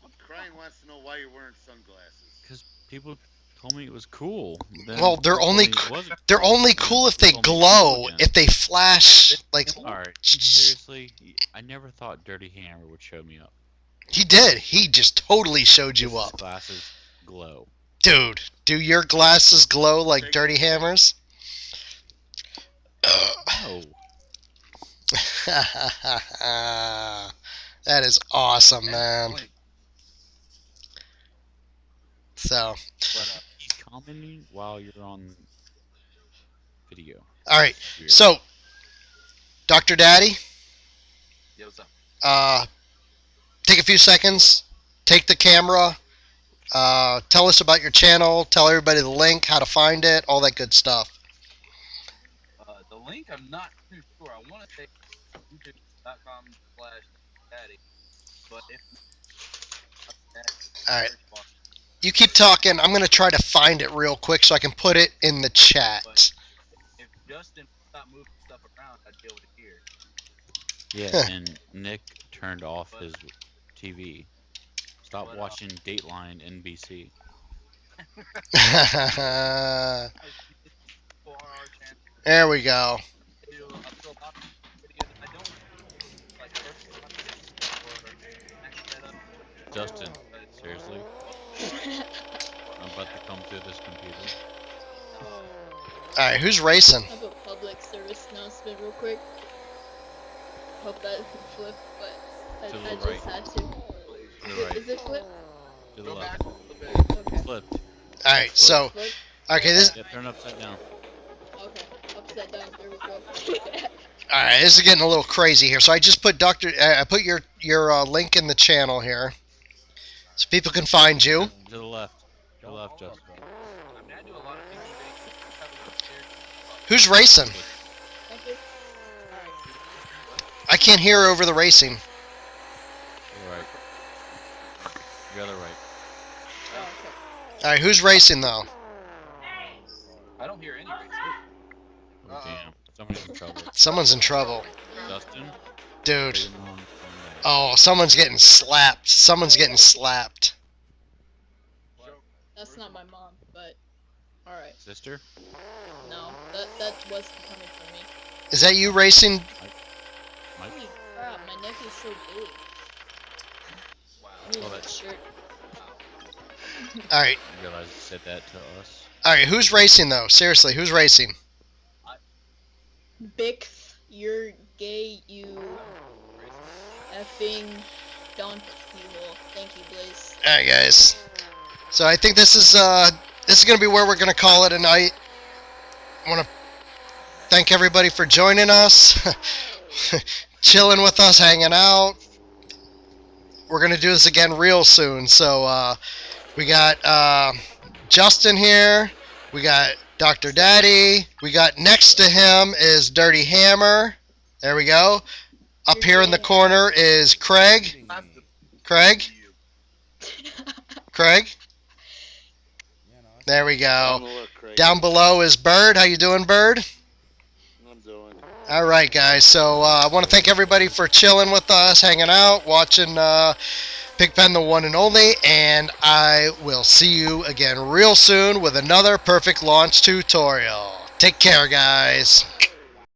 What Crane wants to know why you're wearing sunglasses. Because people told me it was cool. Then Well, people told me it wasn't they're cool. only And then cool if people they told me it's cool glow. again. If they flash, like All right, seriously, I never thought Dirty Hammer would show me up. he did. He just totally showed Because you his up, glasses glow. dude. Do your glasses glow like Dirty Hammer's? No. That is awesome, And man. blink. So, But He's commenting while you're on video. all right. It's weird. So, Dr. Daddy, yeah, what's up? take a few seconds. Take the camera. Tell us about your channel. Tell everybody the link, how to find it, all that good stuff. The link, I'm not too sure. I want to say youtube.com/daddy, but if not, that All right. search bar. You keep talking. I'm going to try to find it real quick so I can put it in the chat. But if Justin stopped moving stuff around, I'd be able to hear. Yeah, and Nick turned off But- his TV. Stop watching Dateline NBC. RR channel. There we go. I do a lot of videos. I don't like first or Mac setup. Justin, But seriously? I'm about to come through this computer. All right, who's racing? I have a public service announcement real quick. Hope that flipped, but To the I just right. had to. To the right. Is it flipped? To the go left. back a little bit. Okay. Flipped. All right, so Flip. okay, this. Yeah, turn upside down. Okay. Upside down. There we go. All right, this is getting a little crazy here. So I just put I put your link in the channel here, so people can find you. To the left. To the left, Justin. I mean, I do a lot of things today. Have a little scared. Who's racing? Thank you. I can't hear over the racing. To the right. The other right. Oh, okay. All right, who's racing though? I don't hear any race. Oh, damn. Somebody's in trouble. Someone's in trouble, Justin? dude. Waiting on phone back. Oh, someone's getting slapped. Someone's getting slapped. That's not my mom, but alright. Sister? No, that wasn't coming from me. Is that you racing? Mike? Holy crap, my neck is so big. Wow. I need Oh, a that's- shirt. All right, I realized you said that to us. all right. Who's racing though? Seriously, who's racing? Bix, you're gay, you effing donkey hole. Thank you, Blaze. All right, guys. So I think this is gonna be where we're gonna call it a night. I want to thank everybody for joining us, chilling with us, hanging out. We're gonna do this again real soon. So we got Justin here. We got Dr. Daddy. We got next to him is Dirty Hammer. There we go. Up here in the corner is Craig. Craig. Craig. There we go. Down below is Bird. How you doing, Bird? I'm doing. All right, guys. So I want to thank everybody for chilling with us, hanging out, watching Pigpen the One and Only, and I will see you again real soon with another perfect launch tutorial. Take care, guys.